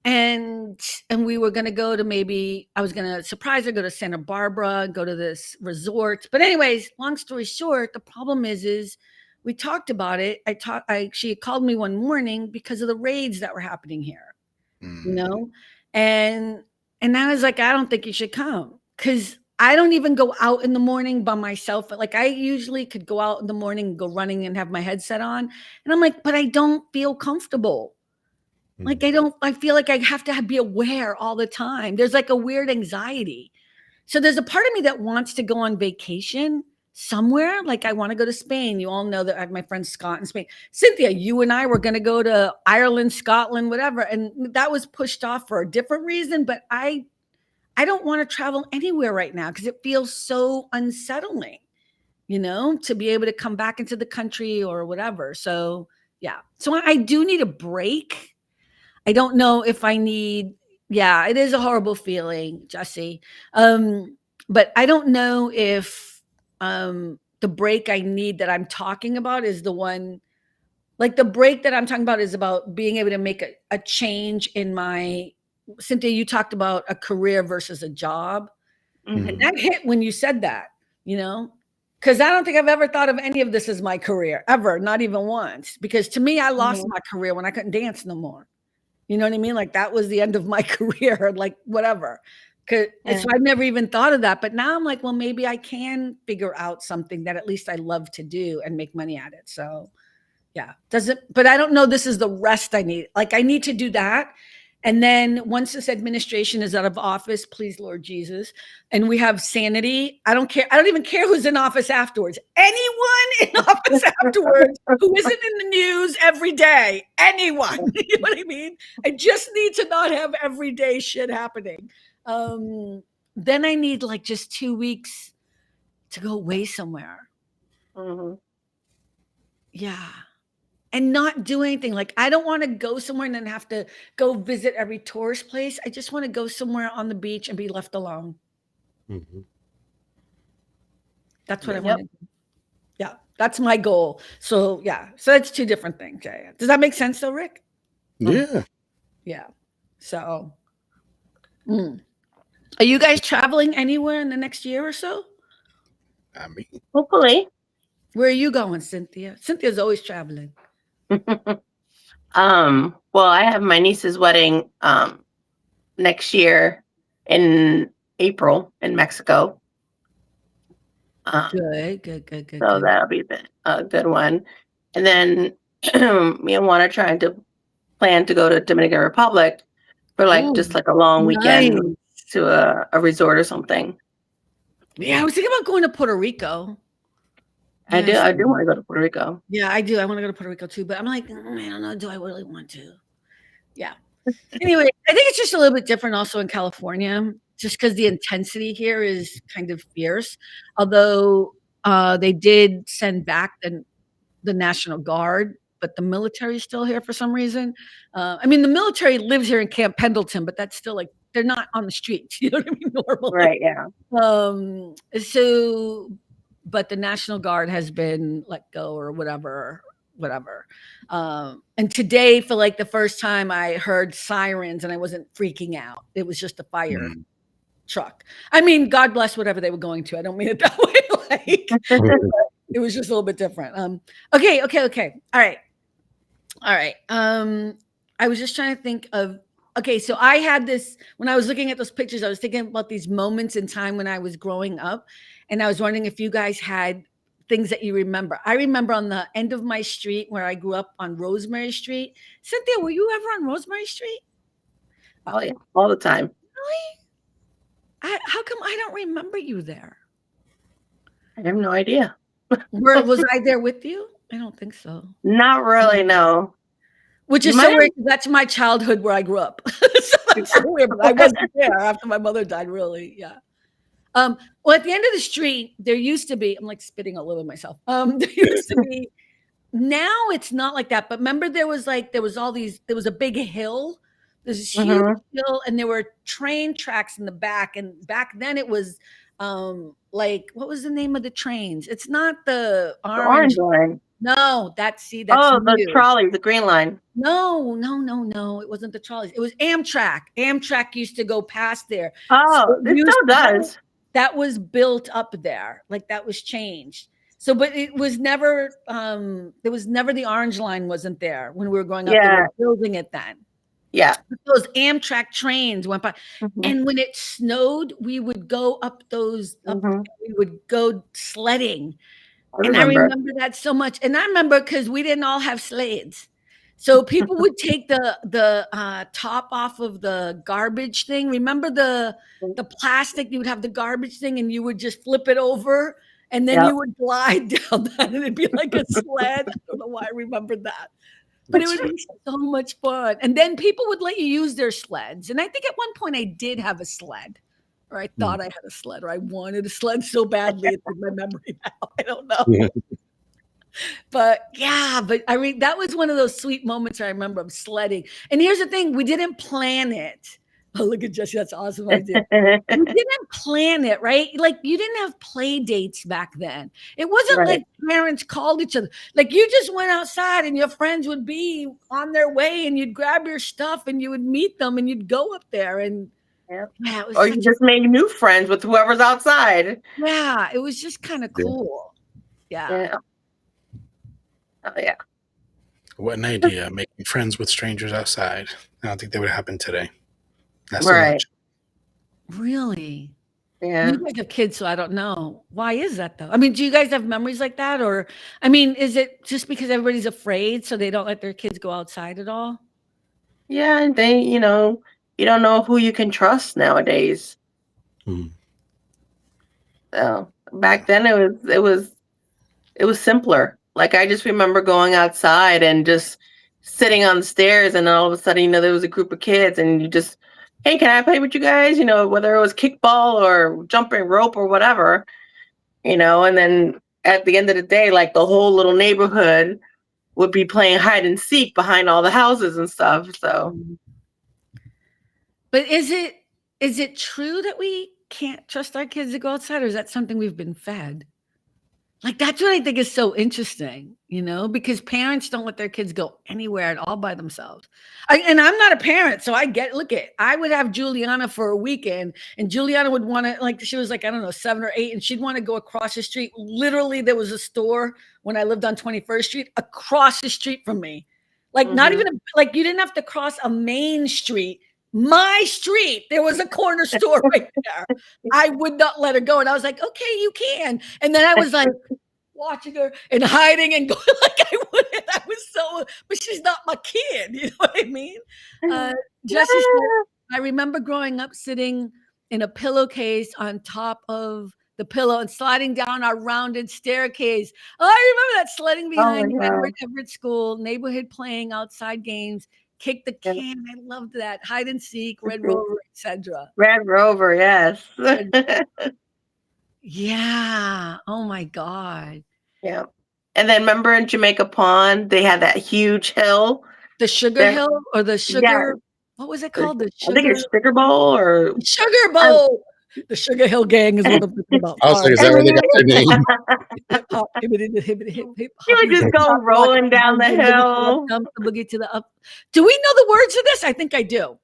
And we were going to go to, maybe I was going to surprise her, go to Santa Barbara, go to this resort. But anyways, long story short, the problem is we talked about it. She called me one morning because of the raids that were happening here, you know? And I was like, I don't think you should come, because I don't even go out in the morning by myself. Like I usually could go out in the morning and go running and have my headset on. And I'm like, but I don't feel comfortable. Like I feel like I have to be aware all the time. There's like a weird anxiety. So there's a part of me that wants to go on vacation somewhere. Like I want to go to Spain. You all know that I have my friend Scott in Spain. Cynthia, you and I were going to go to Ireland, Scotland, whatever. And that was pushed off for a different reason. But I don't want to travel anywhere right now because it feels so unsettling, to be able to come back into the country or whatever. So yeah. So I do need a break. I don't know if I need, it is a horrible feeling, Jesse. But I don't know if the break I need that I'm talking about is the one, like the break that I'm talking about is about being able to make a change in my, Cynthia, you talked about a career versus a job. And that hit when you said that, because I don't think I've ever thought of any of this as my career, ever, not even once. Because to me, I lost my career when I couldn't dance no more. You know what I mean? Like that was the end of my career, like whatever. So I've never even thought of that. But now I'm like, well, maybe I can figure out something that at least I love to do and make money at it. So yeah, but I don't know, this is the rest I need. Like I need to do that. And then once this administration is out of office, please, Lord Jesus, and we have sanity, I don't care. I don't even care who's in office afterwards. Anyone in office afterwards who isn't in the news every day, anyone, you know what I mean? I just need to not have everyday shit happening. Then I need like just 2 weeks to go away somewhere. Yeah. And not do anything. Like, I don't want to go somewhere and then have to go visit every tourist place. I just want to go somewhere on the beach and be left alone. That's what I want to do. Yeah, that's my goal. So, yeah. So that's 2 different things. Yeah. Does that make sense though, Rick? Yeah. Yeah. So, are you guys traveling anywhere in the next year or so? I mean, hopefully. Where are you going, Cynthia? Cynthia's always traveling. Well, I have my niece's wedding next year in April in Mexico. Good. So that'll be a good one. And then me and Juan are trying to plan to go to Dominican Republic for just like a long weekend to a resort or something. Yeah, I was thinking about going to Puerto Rico. I do want to go to Puerto Rico. Yeah, I do. I want to go to Puerto Rico too, but I'm like, I don't know. Do I really want to? Yeah. Anyway, I think it's just a little bit different also in California, just because the intensity here is kind of fierce. Although they did send back the National Guard, but the military is still here for some reason. I mean, the military lives here in Camp Pendleton, but that's still like, they're not on the streets. You know what I mean? Normally. Right, yeah. But the National Guard has been let go or whatever. And today, for like the first time, I heard sirens and I wasn't freaking out. It was just a fire truck. I mean, God bless whatever they were going to. I don't mean it that way. Like, it was just a little bit different. Okay. All right. I was just trying to think of, okay, so I had this, when I was looking at those pictures, I was thinking about these moments in time when I was growing up. And I was wondering if you guys had things that you remember. I remember on the end of my street where I grew up on Rosemary Street. Cynthia, were you ever on Rosemary Street? Oh yeah, all the time. Really? How come I don't remember you there? I have no idea. Was I there with you? I don't think so. Not really, no. Which is so weird. That's my childhood where I grew up. So that's so weird, but I wasn't there after my mother died, really. Yeah. Well, at the end of the street, there used to be, I'm like spitting all over myself. There used to be, now it's not like that. But remember, there was a big hill. There's this huge hill, and there were train tracks in the back. And back then it was like, what was the name of the trains? It's not the orange line. No, that's new. The trolley, the green line. No. It wasn't the trolleys. It was Amtrak. Amtrak used to go past there. Oh, it still does. That was built up there. Like that was changed. So, but it was never, there was never the orange line wasn't there when we were growing up. They were building it then. Yeah. Those Amtrak trains went by. And when it snowed, we would go up those, we would go sledding. I remember that so much. And I remember because we didn't all have sleds. So people would take the top off of the garbage thing. Remember the plastic? You would have the garbage thing and you would just flip it over and then you would glide down that and it'd be like a sled. I don't know why I remembered that. But it would be so much fun. And then people would let you use their sleds. And I think at one point I did have a sled. Or I thought I had a sled, or I wanted a sled so badly. It's in my memory now. I don't know. Yeah. But that was one of those sweet moments I remember of sledding. And here's the thing, we didn't plan it. Oh, look at Jesse, that's awesome idea. We didn't plan it, right? Like you didn't have play dates back then. It wasn't like parents called each other. Like you just went outside and your friends would be on their way and you'd grab your stuff and you would meet them and you'd go up there and or you just made new friends with whoever's outside. Yeah, it was just kind of cool. Yeah. Oh yeah. What an idea, making friends with strangers outside. I don't think that would happen today. That's right. Really? Yeah. You guys have kids, so I don't know. Why is that though? I mean, do you guys have memories like that? Or I mean, is it just because everybody's afraid so they don't let their kids go outside at all? Yeah, and they, you don't know who you can trust nowadays. So back then it was simpler. Like I just remember going outside and just sitting on the stairs, and then all of a sudden, there was a group of kids, and you just, hey, can I play with you guys? Whether it was kickball or jumping rope or whatever, and then at the end of the day, like the whole little neighborhood would be playing hide and seek behind all the houses and stuff. So. But is it true that we can't trust our kids to go outside, or is that something we've been fed? Like, that's what I think is so interesting, because parents don't let their kids go anywhere at all by themselves. And I'm not a parent, so I would have Juliana for a weekend, and Juliana would want to, she was I don't know, 7 or 8, and she'd want to go across the street. Literally, there was a store when I lived on 21st Street across the street from me. Not even, you didn't have to cross a main street. My street, there was a corner store right there. I would not let her go. And I was like, okay, you can. And then I was watching her and hiding and going I wouldn't. But she's not my kid. You know what I mean? Jesse said, I remember growing up sitting in a pillowcase on top of the pillow and sliding down our rounded staircase. Oh, I remember that, sledding behind Everett School, neighborhood playing outside games. Kick the can. I loved that. Hide and seek, Red Rover, etc. Red Rover, yes. Yeah. Oh my God. Yeah. And then remember in Jamaica Pond, they had that huge hill. The Sugar Hill or the Sugar. What was it called? I think it's Sugar Bowl or Sugar Bowl. The Sugar Hill Gang is what I'm thinking about. I was like, is that where they got their name? You would just go rolling down the hill. Dump the boogie to the up. Do we know the words of this? I think I do.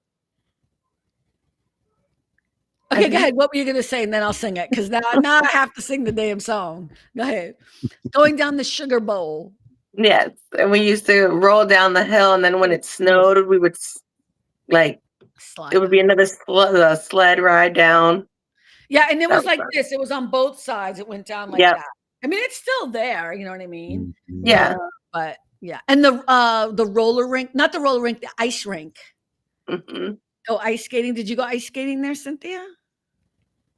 Okay, go ahead. What were you going to say? And then I'll sing it, because now I have to sing the damn song. Go ahead. Going down the Sugar Bowl. Yes. And we used to roll down the hill, and then when it snowed, we would slide. It would be another sled ride down. Yeah, and it was like this. It was on both sides. It went down like that. I mean, it's still there. You know what I mean? Yeah. But yeah, and the roller rink, not the roller rink, the ice rink. Mm-hmm. Go ice skating. Did you go ice skating there, Cynthia?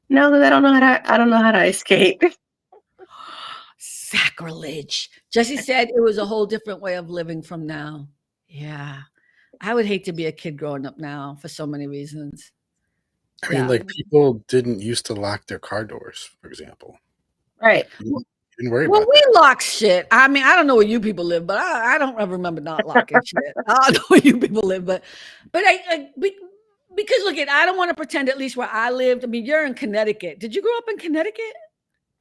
No, because I don't know how to ice skate. Sacrilege. Jesse said it was a whole different way of living from now. Yeah. I would hate to be a kid growing up now for so many reasons. I mean, like people didn't used to lock their car doors, for example. Right. You didn't worry Well, about we that. lock shit. I mean, I don't know where you people live, but I don't ever remember not locking shit. I don't know where you people live, but because look, I don't want to pretend at least where I lived. I mean, you're in Connecticut. Did you grow up in Connecticut?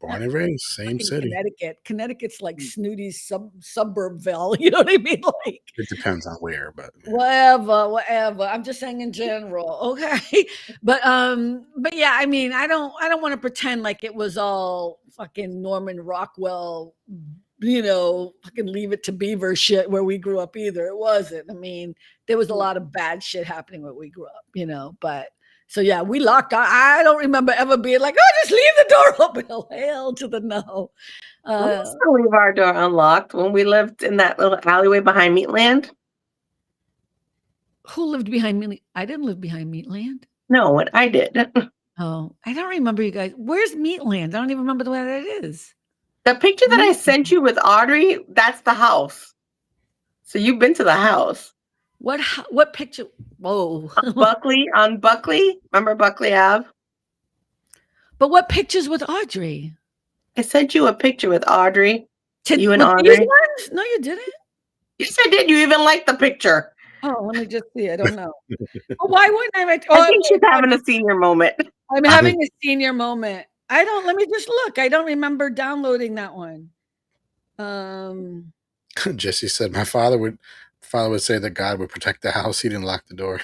Born and raised, same city. Connecticut's like snooty suburbville. You know what I mean? Like It depends on where, but whatever. I'm just saying in general, okay. But yeah, I mean, I don't want to pretend like it was all fucking Norman Rockwell, fucking Leave It to Beaver shit where we grew up either. It wasn't. I mean, there was a lot of bad shit happening where we grew up, but. So yeah, we locked. I don't remember ever being like, "Oh, just leave the door open." Oh, hell to the no. We used to leave our door unlocked when we lived in that little alleyway behind Meatland. Who lived behind me? I didn't live behind Meatland. No, what I did. Oh, I don't remember you guys. Where's Meatland? I don't even remember the way that is. The picture that I sent you with Audrey, that's the house. So you've been to the house. What picture? Whoa. on Buckley. Remember Buckley Ave? But what pictures with Audrey? I sent you a picture with Audrey. You and with Audrey. These ones? No, you didn't. Yes, I did. You even liked the picture. Oh, let me just see. I don't know. Why wouldn't I? I think she's having a senior moment. I'm having a senior moment. Let me just look. I don't remember downloading that one. Jesse said my father would say that God would protect the house. He didn't lock the door.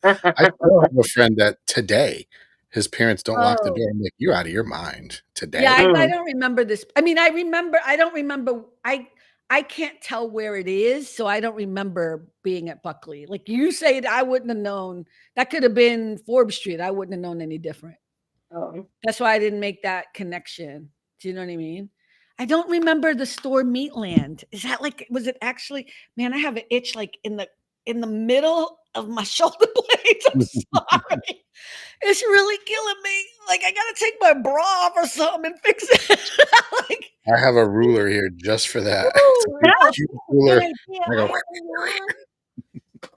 I still have a friend that today his parents don't lock the door. I'm like, you're out of your mind today. Yeah, I don't remember this. I mean, I don't remember. I can't tell where it is, so I don't remember being at Buckley. Like you said, I wouldn't have known. That could have been Forbes Street. I wouldn't have known any different. Oh. That's why I didn't make that connection. Do you know what I mean? I don't remember the store Meatland. Is that like, was it actually, man, I have an itch like in the middle of my shoulder blades. I'm sorry. It's really killing me. Like I gotta take my bra off or something and fix it. Like, I have a ruler here just for that. Ruler.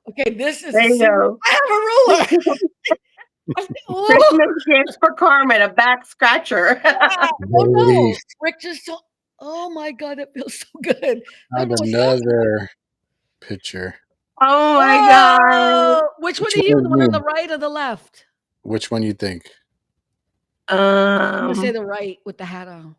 Okay, this is there you go. I have a ruler. Christmas gifts for Carmen, a back scratcher. Oh no, Rick just told. Oh my God, it feels so good. Another picture. Oh my God. Which one are you? The one on the right or the left? Which one you think? I'm gonna say the right with the hat on.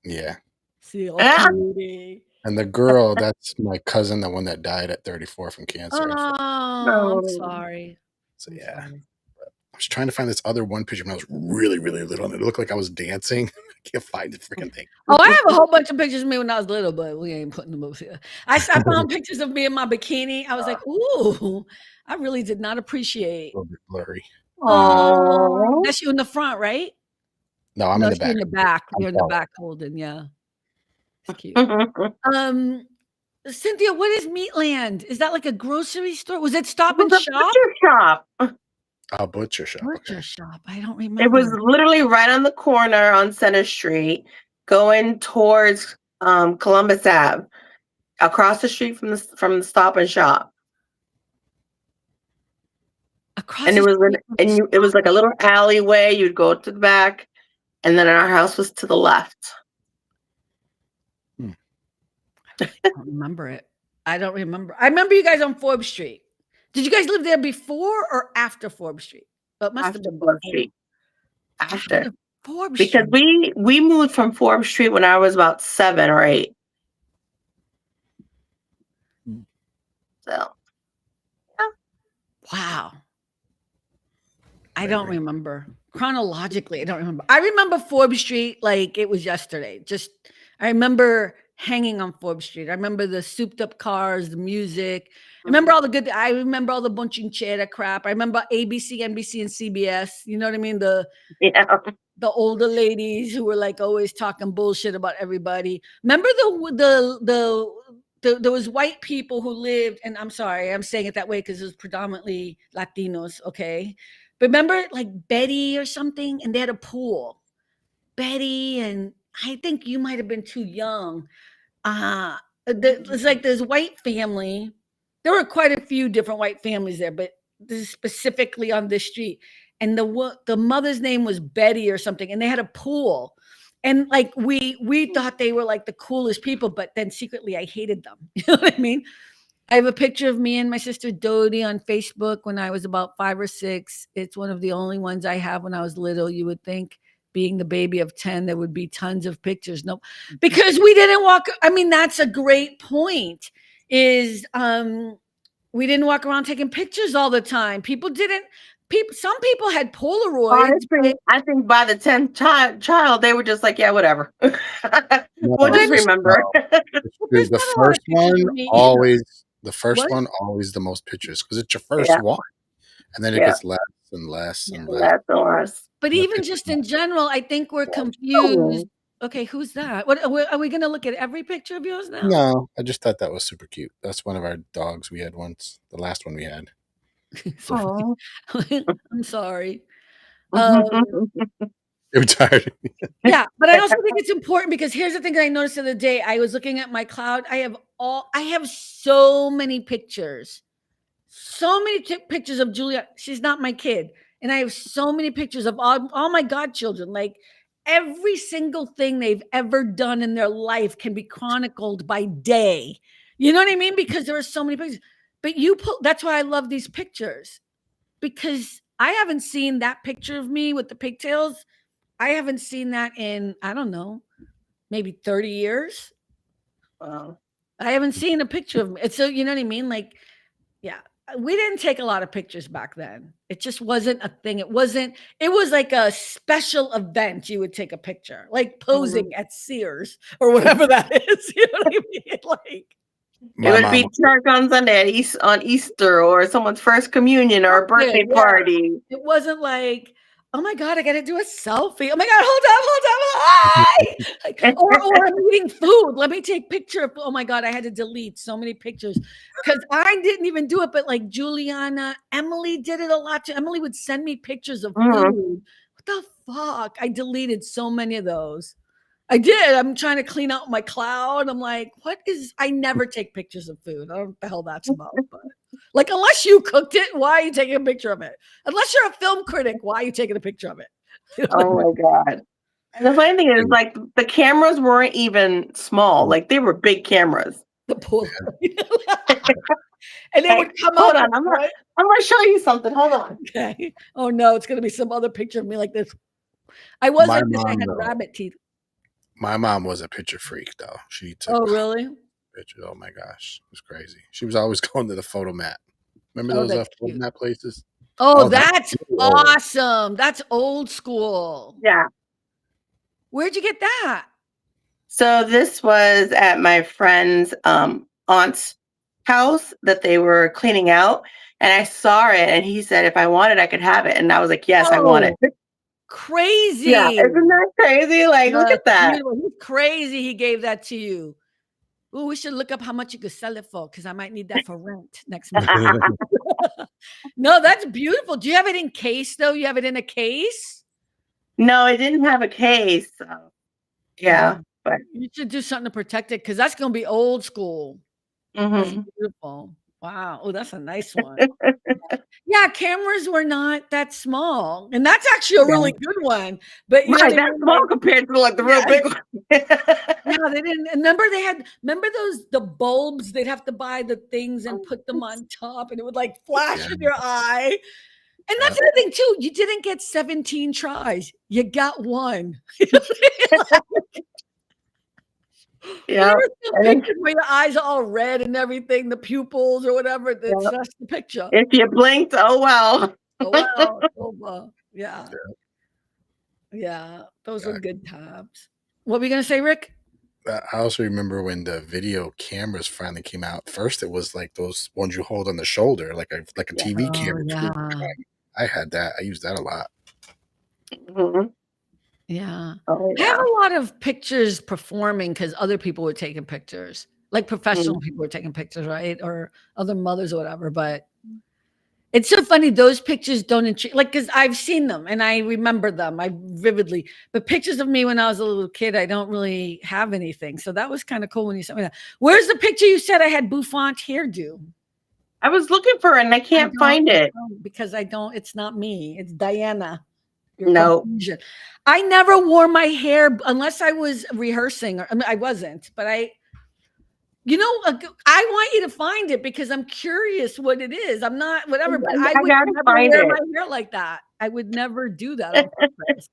Yeah. See, cutie. And the girl, that's my cousin, the one that died at 34 from cancer. Oh, I'm sorry. So yeah. I was trying to find this other one picture when I was really, really little, and it looked like I was dancing. I can't find the freaking thing. Oh, I have a whole bunch of pictures of me when I was little, but we ain't putting them up here. I found pictures of me in my bikini. I was like, ooh, I really did not appreciate. A little bit blurry. Oh, that's you in the front, right? No, I'm in the back. You're in the back. You're in the back holding, yeah. It's cute. Cynthia, what is Meatland? Is that like a grocery store? Was it Stop and Shop? Butcher shop. Oh, butcher shop. Butcher shop. I don't remember. It was literally right on the corner on Center Street, going towards Columbus Ave, across the street from the Stop and Shop. Across it was like a little alleyway. You'd go to the back, and then our house was to the left. I don't remember it. I don't remember. I remember you guys on Forbes Street. Did you guys live there before or after Forbes Street? It must have been Forbes Street. After Forbes because Street. we moved from Forbes Street when I was about 7 or 8. So, yeah. Wow. I don't remember. Chronologically, I don't remember. I remember Forbes Street like it was yesterday. I remember hanging on Forbes Street. I remember the souped up cars, the music. I remember I remember all the bunching cheddar crap. I remember ABC, NBC, and CBS. You know what I mean? the older ladies who were like always talking bullshit about everybody. Remember there was white people who lived, and I'm sorry, I'm saying it that way because it was predominantly Latinos, okay? But remember like Betty or something, and they had a pool. Betty, and I think you might have been too young. It's like this white family. There were quite a few different white families there, but this is specifically on this street. And the mother's name was Betty or something, and they had a pool. And like we thought they were like the coolest people, but then secretly I hated them. You know what I mean? I have a picture of me and my sister Dodie on Facebook when I was about 5 or 6. It's one of the only ones I have when I was little. You would think, being the baby of 10, there would be tons of pictures. No, because we didn't walk. I mean, that's a great point. Is we didn't walk around taking pictures all the time. People didn't. Some people had Polaroids. Honestly, I think by the 10th child, they were just like, yeah, whatever. We'll just remember. The first one always the most pictures because it's your first one, and then it gets less and less and less. But even just in general, I think we're confused. Okay, who's that? What are we going to look at every picture of yours now? No, I just thought that was super cute. That's one of our dogs we had once. The last one we had. So I'm sorry. I'm tired. Yeah, but I also think it's important because here's the thing that I noticed the other day. I was looking at my cloud. I have so many pictures. So many pictures of Julia. She's not my kid. And I have so many pictures of all my godchildren. Like every single thing they've ever done in their life can be chronicled by day. You know what I mean? Because there are so many pictures. But that's why I love these pictures. Because I haven't seen that picture of me with the pigtails. I haven't seen that in, I don't know, maybe 30 years. Wow. I haven't seen a picture of me. So, you know what I mean? Like, yeah, we didn't take a lot of pictures back then. It just wasn't a thing. It was like a special event. You would take a picture, like posing at Sears or whatever that is. You know what I mean? Like, it would be church on Sunday on Easter or someone's first communion or a birthday party. It wasn't like, oh my God, I got to do a selfie. Oh my God, hold up. Like, or I'm eating food. Let me take picture of, oh my God, I had to delete so many pictures because I didn't even do it. But like Juliana, Emily did it a lot too. Emily would send me pictures of food. What the fuck? I deleted so many of those. I did. I'm trying to clean out my cloud. I'm like, I never take pictures of food. I don't know what the hell that's about. But like, unless you cooked it, why are you taking a picture of it? Unless you're a film critic, why are you taking a picture of it? You know oh my God. And the funny thing is, like, the cameras weren't even small. Like, they were big cameras. The pool. And it would come hold out. On, I'm going to show you something. Hold on. Okay. Oh, no. It's going to be some other picture of me like this. I was like this. I had rabbit teeth. My mom was a picture freak, though. She took really? Pictures. Oh my gosh, it was crazy. She was always going to the photo mat. Remember those photo mat places? Oh, that's awesome. That's old school. Yeah. Where'd you get that? So this was at my friend's aunt's house that they were cleaning out, and I saw it, and he said if I wanted, I could have it, and I was like, yes, I want it. Crazy. Yeah, isn't that crazy? Like, look at that. He's crazy. He gave that to you. Oh, we should look up how much you could sell it for because I might need that for rent next month. No, that's beautiful. Do you have it in case though? You have it in a case? No, it didn't have a case. So. Yeah, but you should do something to protect it because that's going to be old school. That's beautiful. Wow. Oh, that's a nice one. Yeah, cameras were not that small. And that's actually a really good one. But you know, that's small compared to like the real big one. Yeah, they didn't. Remember the bulbs? They'd have to buy the things and put them on top and it would like flash in your eye. And that's the thing too. You didn't get 17 tries. You got one. Yeah, pictures where your eyes are all red and everything, the pupils or whatever. That's the picture. If you blinked, oh well. Yeah. Those were good times. What were you gonna say, Rick? I also remember when the video cameras finally came out. First, it was like those ones you hold on the shoulder, like a TV camera. Yeah. I had that. I used that a lot. Yeah. Oh, I have yeah. a lot of pictures performing because other people were taking pictures, like professional Mm. people were taking pictures, right? Or other mothers or whatever. But it's so funny. Those pictures don't intrigue, like, because I've seen them and I remember them. I vividly, but pictures of me when I was a little kid, I don't really have anything. So that was kind of cool when you sent me that. Where's the picture you said I had bouffant hairdo? I was looking for it and I can't find it. Because I don't, it's not me. It's Diana. Your No. confusion. I never wore my hair unless I was rehearsing. Or, I mean, I wasn't, but I want you to find it because I'm curious what it is. I'm not whatever, but I would gotta never find wear it. my hair like that. I would never do that on purpose.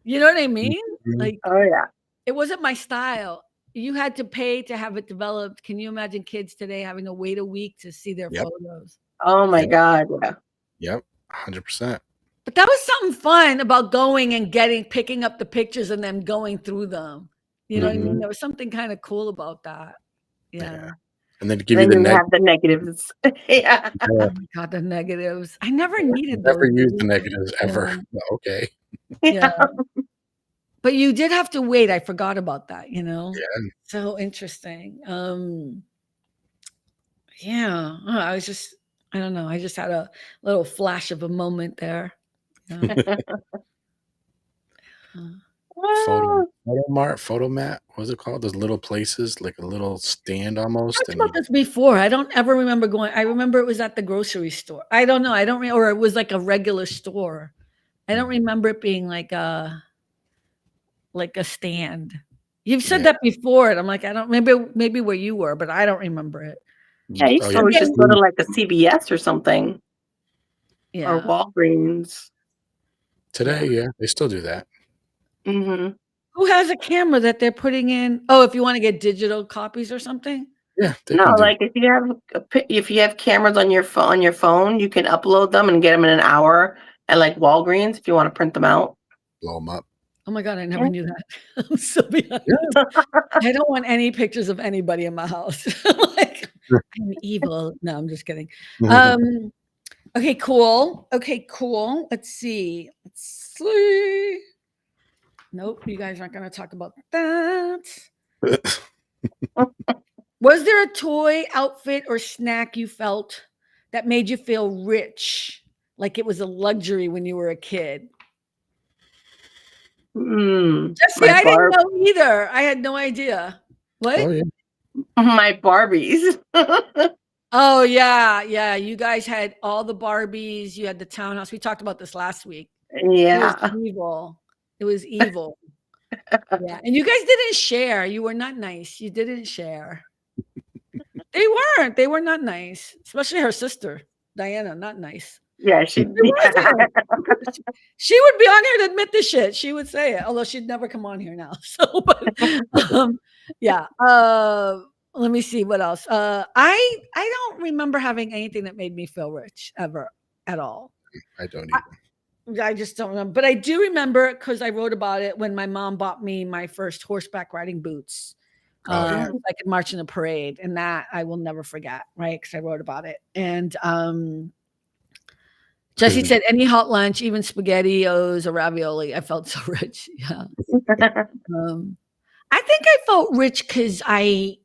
You know what I mean? Like, Oh, yeah. it wasn't my style. You had to pay to have it developed. Can you imagine kids today having to wait a week to see their Yep. photos? Oh, my Yep. God. Yeah. Yep. 100%. But that was something fun about going and picking up the pictures and then going through them. You know what I mean? There was something kind of cool about that. Yeah. And then give Then you the you have the negatives. Yeah. Oh my God, the negatives. I never needed Never those. used the negatives ever. Yeah. Well, okay. Yeah. But you did have to wait. I forgot about that, Yeah. So interesting. Yeah. I don't know. I just had a little flash of a moment there. Yeah. Photo mat. What was it called? Those little places, like a little stand almost. Talked about this before. I don't ever remember going. I remember it was at the grocery store. I don't know. I don't, or it was like a regular store. I don't remember it being like a stand. You've said that before, and I'm like, I don't. Maybe where you were, but I don't remember it. Yeah, you can always just go to like a CVS or something. Yeah. Or Walgreens. Today, yeah, they still do that. Mm-hmm. Who has a camera that they're putting in? Oh, if you want to get digital copies or something. Yeah. No, like if you have cameras on your phone, you can upload them and get them in an hour at like Walgreens if you want to print them out. Blow them up. Oh my God, I never knew that. I'm so behind. I don't want any pictures of anybody in my house. Like, I'm evil. No, I'm just kidding. Okay, cool. Let's see. Nope, you guys aren't going to talk about that. Was there a toy, outfit, or snack you felt that made you feel rich, like it was a luxury when you were a kid? Jesse, I didn't know either. I had no idea. What? Oh, yeah. My Barbies. Oh, yeah. You guys had all the Barbies. You had the townhouse. We talked about this last week. Yeah. It was evil. Yeah. And you guys didn't share. You were not nice. You didn't share. They weren't. They were not nice. Especially her sister, Diana, not nice. Yeah, she would be on here to admit this shit. She would say it, although she'd never come on here now. So, but yeah. Let me see what else. I don't remember having anything that made me feel rich ever at all. I don't either. I just don't remember. But I do remember because I wrote about it when my mom bought me my first horseback riding boots. I could march in a parade, and that I will never forget, right? Because I wrote about it. And Jesse said any hot lunch, even SpaghettiOs or ravioli. I felt so rich. Yeah. I think I felt rich because I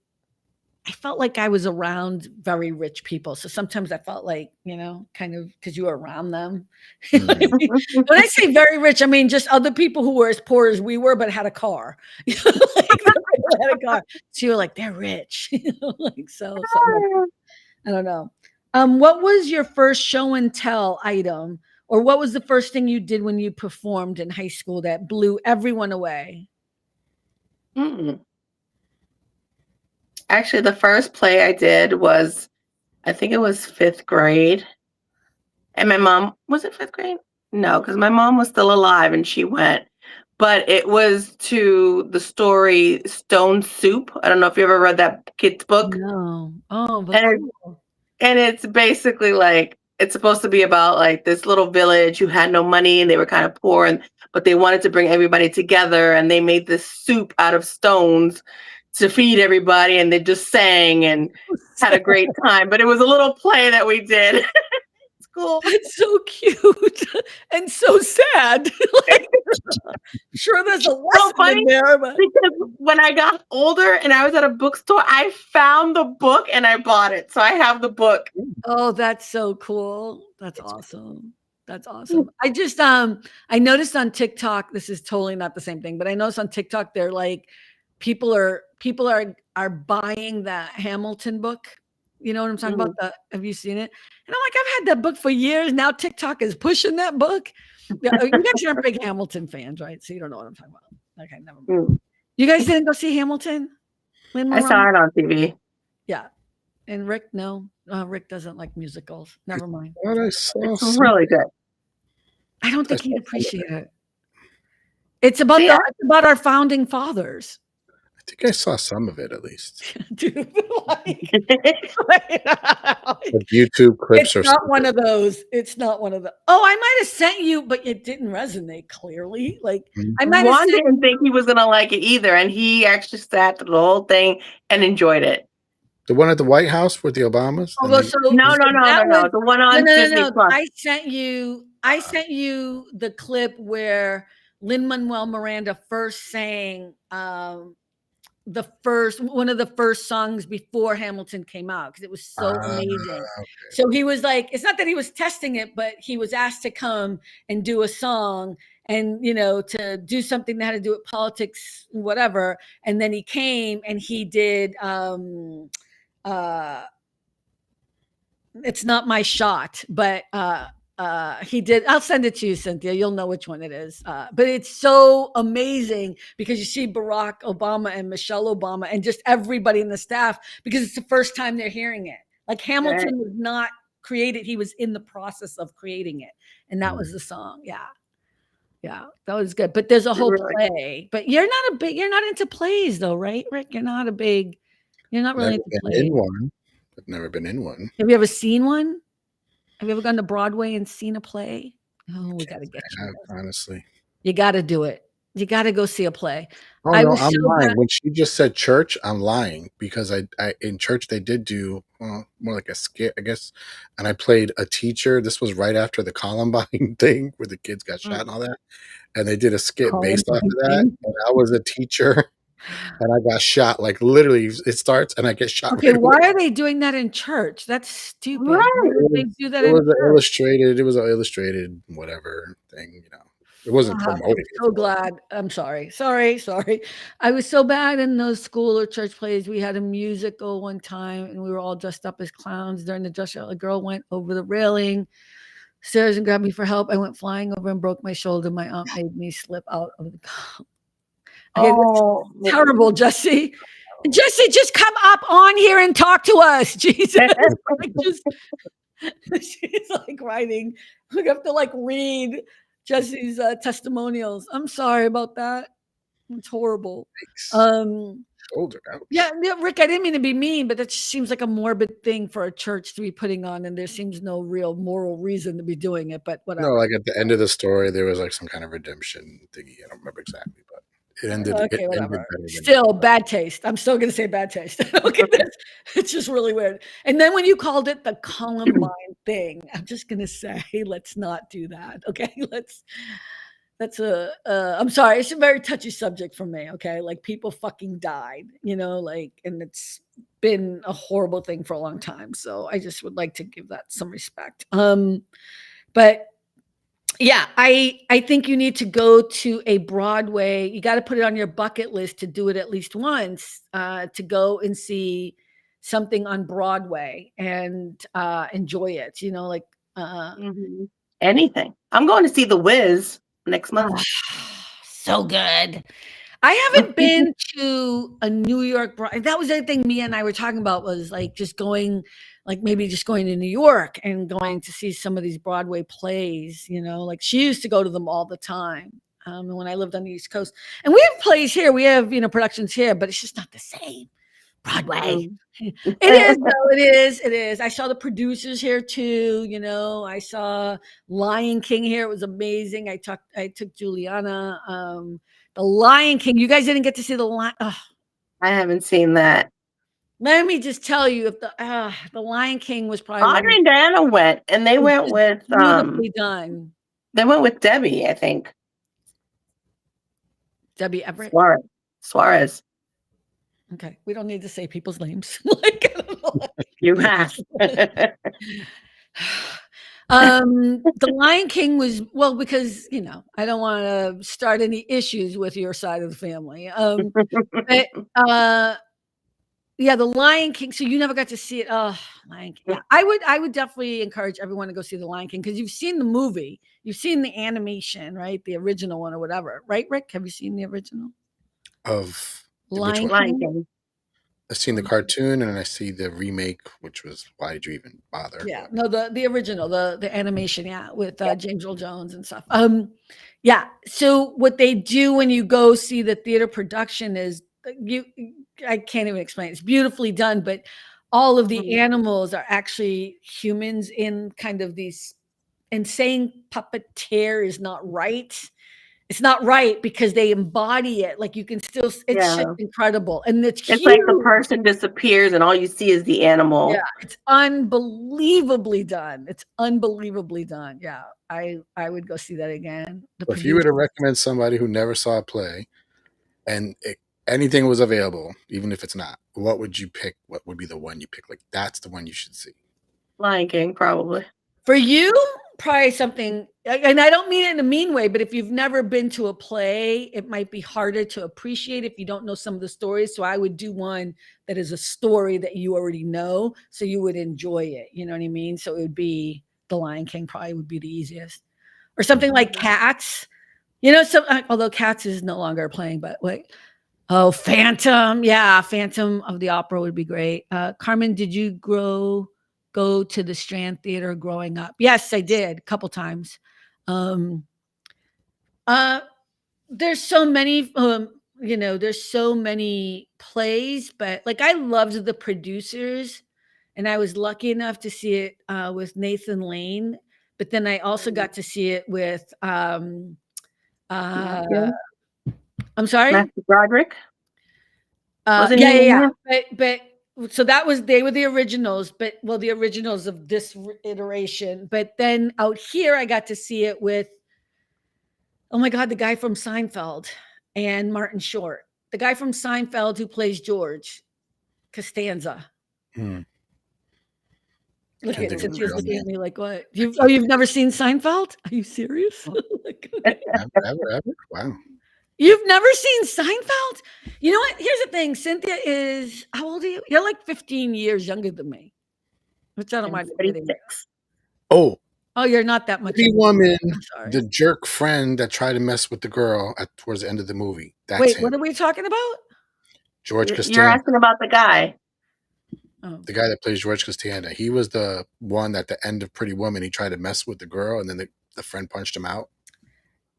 felt like I was around very rich people. So sometimes I felt like, kind of because you were around them. When I say very rich, I mean just other people who were as poor as we were, but had a car. Had a car. So you were like, they're rich. So I don't know. What was your first show and tell item? Or what was the first thing you did when you performed in high school that blew everyone away? Actually, the first play I did was, I think it was 5th grade. And my mom, was it 5th grade? No, because my mom was still alive and she went. But it was to the story Stone Soup. I don't know if you ever read that kid's book. No. Oh, but and it's basically like, it's supposed to be about like this little village who had no money and they were kind of poor, but they wanted to bring everybody together, and they made this soup out of stones to feed everybody, and they just sang and had a great time. But it was a little play that we did. It's cool. It's so cute and so sad. Sure, there's a So lesson funny in there, but because when I got older and I was at a bookstore, I found the book and I bought it. So I have the book. oh, that's so cool. That's That's awesome. That's awesome. I just I noticed on TikTok, this is totally not the same thing, but I noticed on TikTok they're like people are buying the Hamilton book. You know what I'm talking about? Have you seen it? And I'm like, I've had that book for years. Now TikTok is pushing that book. Yeah, you guys aren't big Hamilton fans, right? So you don't know what I'm talking about. Okay, never mind. You guys didn't go see Hamilton? I saw it on TV. Yeah. And Rick, no. Rick doesn't like musicals. Never mind. I saw It's really good. I don't think he'd appreciate it. It's about it's about our founding fathers. I think I saw some of it at least. Dude, like YouTube clips or it's not something. one of those. It's not one of the. Oh, I might have sent you, but it didn't resonate clearly. Like I might have Juan sent didn't think he was gonna like it either, and he actually sat through the whole thing and enjoyed it. The one at the White House with the Obamas? Oh, well, so No. The one on Disney Plus. I sent you the clip where Lin-Manuel Miranda first sang one of the first songs before Hamilton came out because it was so amazing. Okay. So he was like, it's not that he was testing it, but he was asked to come and do a song and to do something that had to do with politics, whatever. And then he came and he did it's not my shot, but he did. I'll send it to you, Cynthia. You'll know which one it is. But it's so amazing because you see Barack Obama and Michelle Obama and just everybody in the staff because it's the first time they're hearing it. Like Hamilton was not created; he was in the process of creating it, and that was the song. Yeah, that was good. But there's a whole play. But you're not into plays, though, right, Rick? You're not really into plays. In one. I've never been in one. Have you ever seen one? Have you ever gone to Broadway and seen a play? Oh, we got to get you. Honestly. You got to do it. You got to go see a play. Oh, no, I'm lying. When she just said church, I'm lying because I in church they did do more like a skit, I guess. And I played a teacher. This was right after the Columbine thing where the kids got shot and all that. And they did a skit based off of that. And I was a teacher. And I got shot, like literally it starts and I get shot. Okay, why are they doing that in church? That's stupid. Right. Why would they do that it was an illustrated whatever thing, It wasn't promoted. I'm so glad. I'm sorry. I was so bad in those school or church plays. We had a musical one time and we were all dressed up as clowns. During the dress show, a girl went over the railing stairs and grabbed me for help. I went flying over and broke my shoulder. My aunt made me slip out of the car. Okay, terrible, Jesse. Jesse, just come up on here and talk to us. Jesus. She's like writing. We have to read Jesse's testimonials. I'm sorry about that. It's horrible. Shoulder out. Yeah, Rick, I didn't mean to be mean, but that seems like a morbid thing for a church to be putting on, and there seems no real moral reason to be doing it, but whatever. No, like at the end of the story, there was some kind of redemption thingy. I don't remember exactly, but it ended. Okay, whatever. Still bad taste. I'm still going to say bad taste. Okay, it's just really weird. And then when you called it the Columbine thing, I'm just going to say, let's not do that. Okay, I'm sorry. It's a very touchy subject for me. Okay, people fucking died, and it's been a horrible thing for a long time. So I just would like to give that some respect. But. Yeah, I think you need to go to a Broadway. You got to put it on your bucket list to do it at least once, to go and see something on Broadway and enjoy it. Anything. I'm going to see The Wiz next month. So good. I haven't been to a New York Broadway. That was the thing Mia and I were talking about was just going. Maybe just going to New York and going to see some of these Broadway plays, she used to go to them all the time when I lived on the East Coast. And we have plays here. We have, productions here, but it's just not the same. Broadway. It is, though. It is. I saw the producers here too. I saw Lion King here. It was amazing. I took Juliana. The Lion King. You guys didn't get to see the Lion. I haven't seen that. Let me just tell you, if the Lion King was probably Audrey and Diana went, and they went with beautifully done. They went with Debbie, I think. Debbie Everett. Suarez. Okay, we don't need to say people's names. Like, I don't know. You have. The Lion King was, well, because I don't want to start any issues with your side of the family. But yeah, the Lion King. So you never got to see it. Oh, Lion King. Yeah, I would definitely encourage everyone to go see the Lion King because you've seen the movie, you've seen the animation, right? The original one or whatever, right? Rick, have you seen the original Of Lion King? I've seen the cartoon and I see the remake, which was why did you even bother? Yeah, no, the original, the animation, yeah, with James Earl Jones and stuff. Yeah. So what they do when you go see the theater production is I can't even explain. It's beautifully done, but all of the animals are actually humans in kind of these. And saying puppeteer is not right. It's not right because they embody it. Like you can still, it's just incredible. And it's huge. Like the person disappears and all you see is the animal. Yeah, it's unbelievably done. It's unbelievably done. Yeah, I would go see that again. If you were to recommend somebody who never saw a play and anything was available, even if it's not, what would you pick? What would be the one you pick? Like, that's the one you should see. Lion King, probably. For you, probably something, and I don't mean it in a mean way, but if you've never been to a play, it might be harder to appreciate if you don't know some of the stories. So I would do one that is a story that you already know, so you would enjoy it. You know what I mean? So it would be The Lion King probably would be the easiest. Or something like Cats. Although Cats is no longer playing, but wait. Oh, Phantom. Yeah, Phantom of the Opera would be great. Carmen, did you go to the Strand Theater growing up? Yes, I did a couple times. There's so many, there's so many plays, but like I loved The Producers, and I was lucky enough to see it with Nathan Lane. But then I also got to see it with, I'm sorry, Matthew Broderick. Yeah. But so they were the originals, the originals of this iteration. But then out here, I got to see it with, oh my God, the guy from Seinfeld and Martin Short, the guy from Seinfeld who plays George Costanza. Look at Cynthia's looking at me like, what? You've never seen Seinfeld? Are you serious? Ever? Wow. You've never seen Seinfeld? You know what? Here's the thing. Cynthia is, how old are you? You're like 15 years younger than me. Which I don't mind admitting. Oh, you're not that much. The woman, the jerk friend that tried to mess with the girl towards the end of the movie. That's him. What are we talking about? George Costanza. You're asking about the guy. Oh. The guy that plays George Costanza. He was the one at the end of Pretty Woman. He tried to mess with the girl, and then the friend punched him out.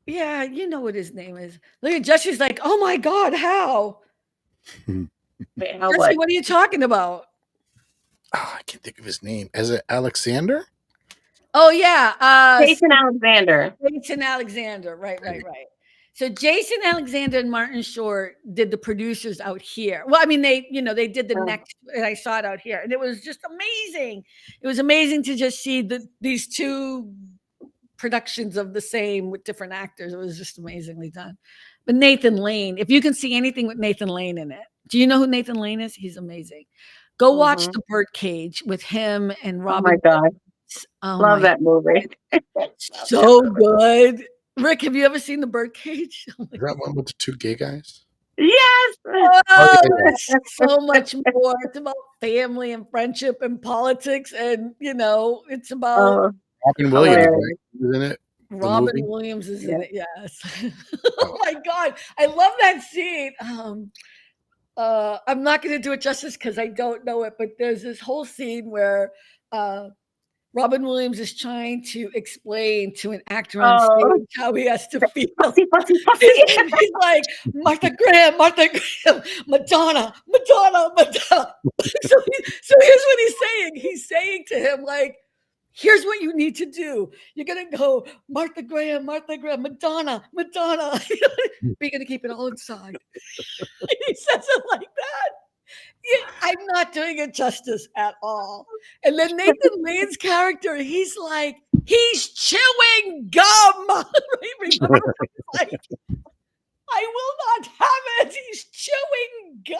Yeah, you know what his name is. Look at Jesse's like, oh my God, how? Wait, Jesse, what are you talking about? Oh, I can't think of his name. Is it Alexander? Oh, yeah. Jason Alexander. Right. So Jason Alexander and Martin Short did The Producers out here. Well, I mean, they did the next, and I saw it out here, and it was just amazing. It was amazing to just see these two productions of the same with different actors. It was just amazingly done. But Nathan Lane, if you can see anything with Nathan Lane in it, do you know who Nathan Lane is? He's amazing. Go watch The Birdcage with him and Robin. Oh my God. Love that movie. So good. Rick, have you ever seen The Birdcage? Is that one with the two gay guys? Yes. It's so much more. It's about family and friendship and politics, and it's about Robin Williams, right? Isn't it? Robin Williams is in it. Yes. Oh my God, I love that scene. I'm not going to do it justice because I don't know it, but there's this whole scene where Robin Williams is trying to explain to an actor on stage how he has to feel. Pussy. He's like, Martha Graham, Madonna. So here's what he's saying. He's saying to him, like, here's what you need to do. You're going to go, Martha Graham, Madonna. But you're going to keep it all inside. He says it like that. Yeah, I'm not doing it justice at all. And then Nathan Lane's character, he's chewing gum. Like, I will not have it. He's chewing gum.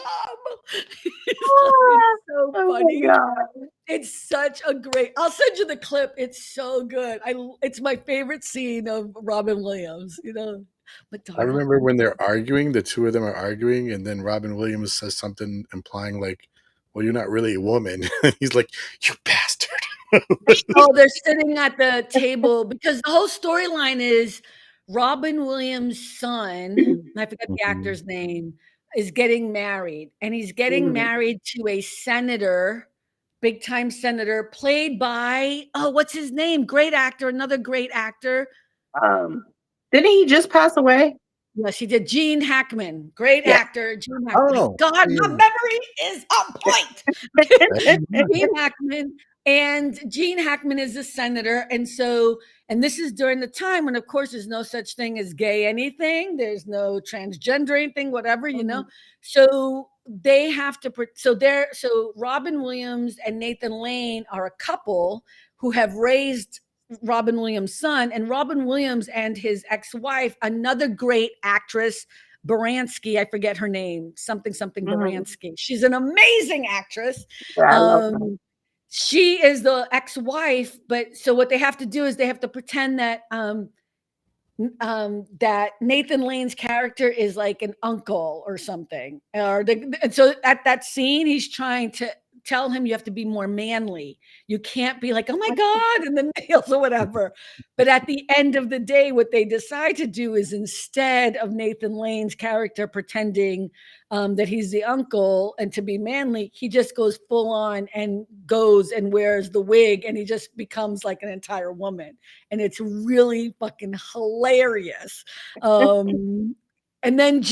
It's so Oh funny. my God. It's such a great. I'll send you the clip. It's so good. It's my favorite scene of Robin Williams. I Madonna. remember when they're arguing, the two of them are arguing, and then Robin Williams says something implying like, "Well, you're not really a woman." He's like, "You bastard." Oh, they're sitting at the table because the whole storyline is Robin Williams' son, and I forget the Mhm. actor's name, is getting married, and he's getting married to a senator, big time senator, played by what's his name? Great actor, another great actor. Didn't he just pass away? Yes, he did. Gene Hackman, great Yeah. actor. Gene Hackman. My Oh, God, yeah. my memory is on point. Yeah. Gene Hackman. And Gene Hackman is a senator. And this is during the time when, of course, there's no such thing as gay anything. There's no transgender anything, whatever, So they have to, so Robin Williams and Nathan Lane are a couple who have raised Robin Williams' son, and Robin Williams and his ex-wife, another great actress, Baranski, I forget her name, something Baranski. She's an amazing actress. Yeah, I love her. She is the ex-wife, but so what they have to do is they have to pretend that that Nathan Lane's character is like an uncle or something. And so at that scene, he's trying to tell him you have to be more manly. You can't be like, oh my God, and the nails or whatever. But at the end of the day, what they decide to do is instead of Nathan Lane's character pretending that he's the uncle and to be manly, he just goes full on and goes and wears the wig and he just becomes like an entire woman. And it's really fucking hilarious. And then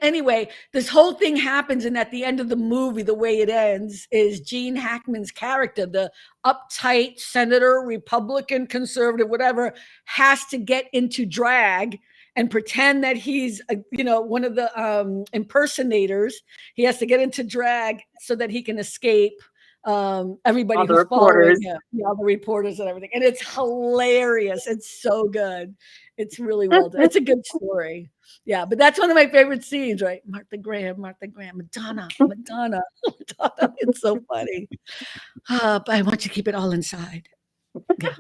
anyway, this whole thing happens, and at the end of the movie, the way it ends is Gene Hackman's character, the uptight senator, Republican, conservative, whatever, has to get into drag and pretend that he's one of the impersonators. He has to get into drag so that he can escape everybody who's following him, all the reporters and everything. And it's hilarious. It's so good. It's really well done. It's a good story. Yeah, but that's one of my favorite scenes, right? Martha Graham, Madonna. It's so funny. But I want you to keep it all inside. Yeah.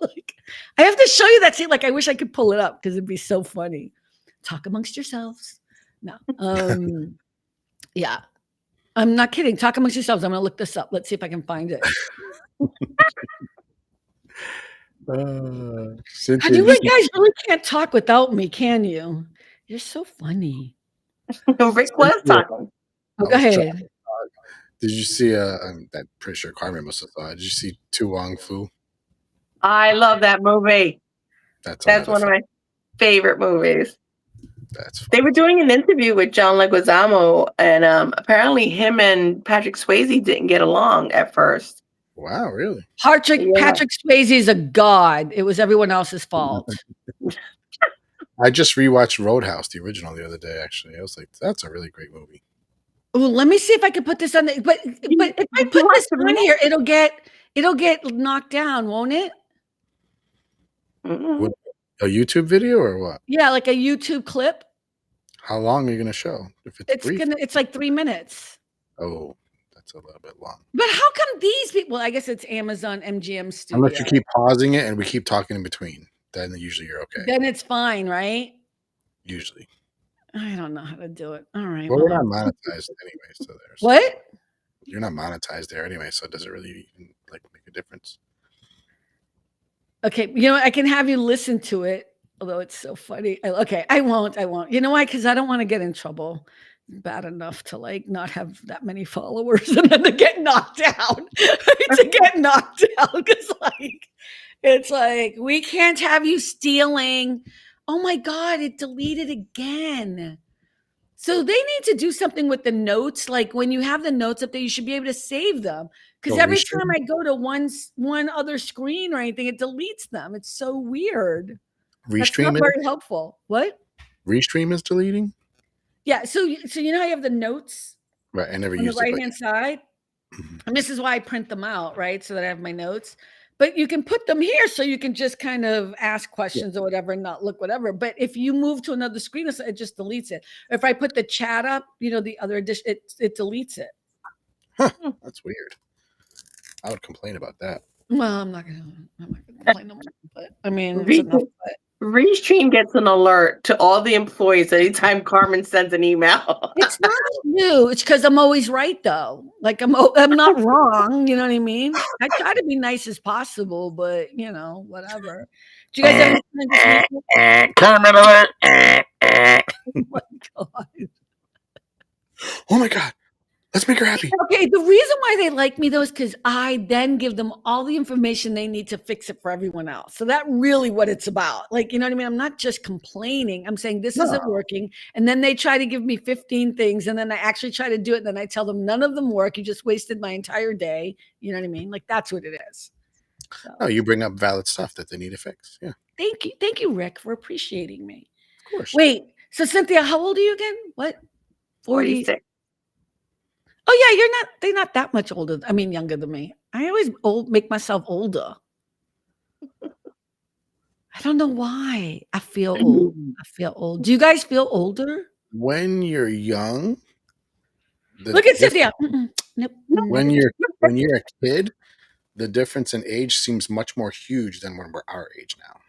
Like, I have to show you that scene. Like, I wish I could pull it up because it'd be so funny. Talk amongst yourselves. No. Yeah. I'm not kidding. Talk amongst yourselves. I'm going to look this up. Let's see if I can find it. Cynthia, You guys really can't talk without me, can you? You're so funny. Rick was talking. Oh, go ahead. Did you see? I'm pretty sure Carmen must have thought. Did you see Tu Wong Fu? I love that movie. That's one of my favorite movies. That's funny. They were doing an interview with John Leguizamo, and apparently him and Patrick Swayze didn't get along at first. Wow, really? Patrick Swayze is a god. It was everyone else's fault. I just rewatched Roadhouse, the original, the other day. Actually, I was like, "That's a really great movie." Oh, let me see if I can put this on. But if I put this on here, it'll get knocked down, won't it? What, a YouTube video or what? Yeah, like a YouTube clip. How long are you going to show? If it's brief? It's like 3 minutes. Oh, that's a little bit long. But how come these people? I guess it's Amazon MGM Studio. Unless you keep pausing it and we keep talking in between, then usually you're okay. Then it's fine, right? Usually. I don't know how to do it. All right. Well, we're not monetized anyway, so there's what? You're not monetized there anyway, so it doesn't really even make a difference. Okay, I can have you listen to it, although it's so funny. Okay, I won't. You know why? Because I don't want to get in trouble. Bad enough to like not have that many followers and then to get knocked down. Because it's like we can't have you stealing. Oh my God, it deleted again. So they need to do something with the notes. Like when you have the notes up there, you should be able to save them. Because every time I go to one other screen or anything, it deletes them. It's so weird. That's not very helpful. What? Restream is deleting? Yeah. So you know how you have the notes right? I never on used the right hand side? And this is why I print them out, right? So that I have my notes. But you can put them here so you can just kind of ask Yeah. questions or whatever and not look whatever. But if you move to another screen, it just deletes it. If I put the chat up, the other edition, it deletes it. Huh, that's weird. I would complain about that. Well, I'm not gonna complain no more. But I mean, it's Re- enough. But Restream gets an alert to all the employees anytime Carmen sends an email. it's not new. It's because I'm always right, though. Like I'm not wrong. You know what I mean? I try to be nice as possible, but whatever. Do you guys have any plans this weekend? Carmen alert! Oh my god. Oh my god. Let's make her happy. Okay, the reason why they like me though is because I then give them all the information they need to fix it for everyone else. So that's really what it's about. Like, you know what I mean? I'm not just complaining. I'm saying this isn't No. working. And then they try to give me 15 things. And then I actually try to do it. And then I tell them none of them work. You just wasted my entire day. You know what I mean? Like that's what it is. So, No, you bring up valid stuff that they need to fix. Yeah, thank you. Thank you, Rick, for appreciating me. of course. Wait, so Cynthia, how old are you again? What? 46. Oh yeah, they're not that much older. I mean, younger than me. I always make myself older. I don't know why. I feel old. I feel old. Do you guys feel older? When you're young, Look at Cynthia. Nope. when you're a kid, the difference in age seems much more huge than when we're our age now.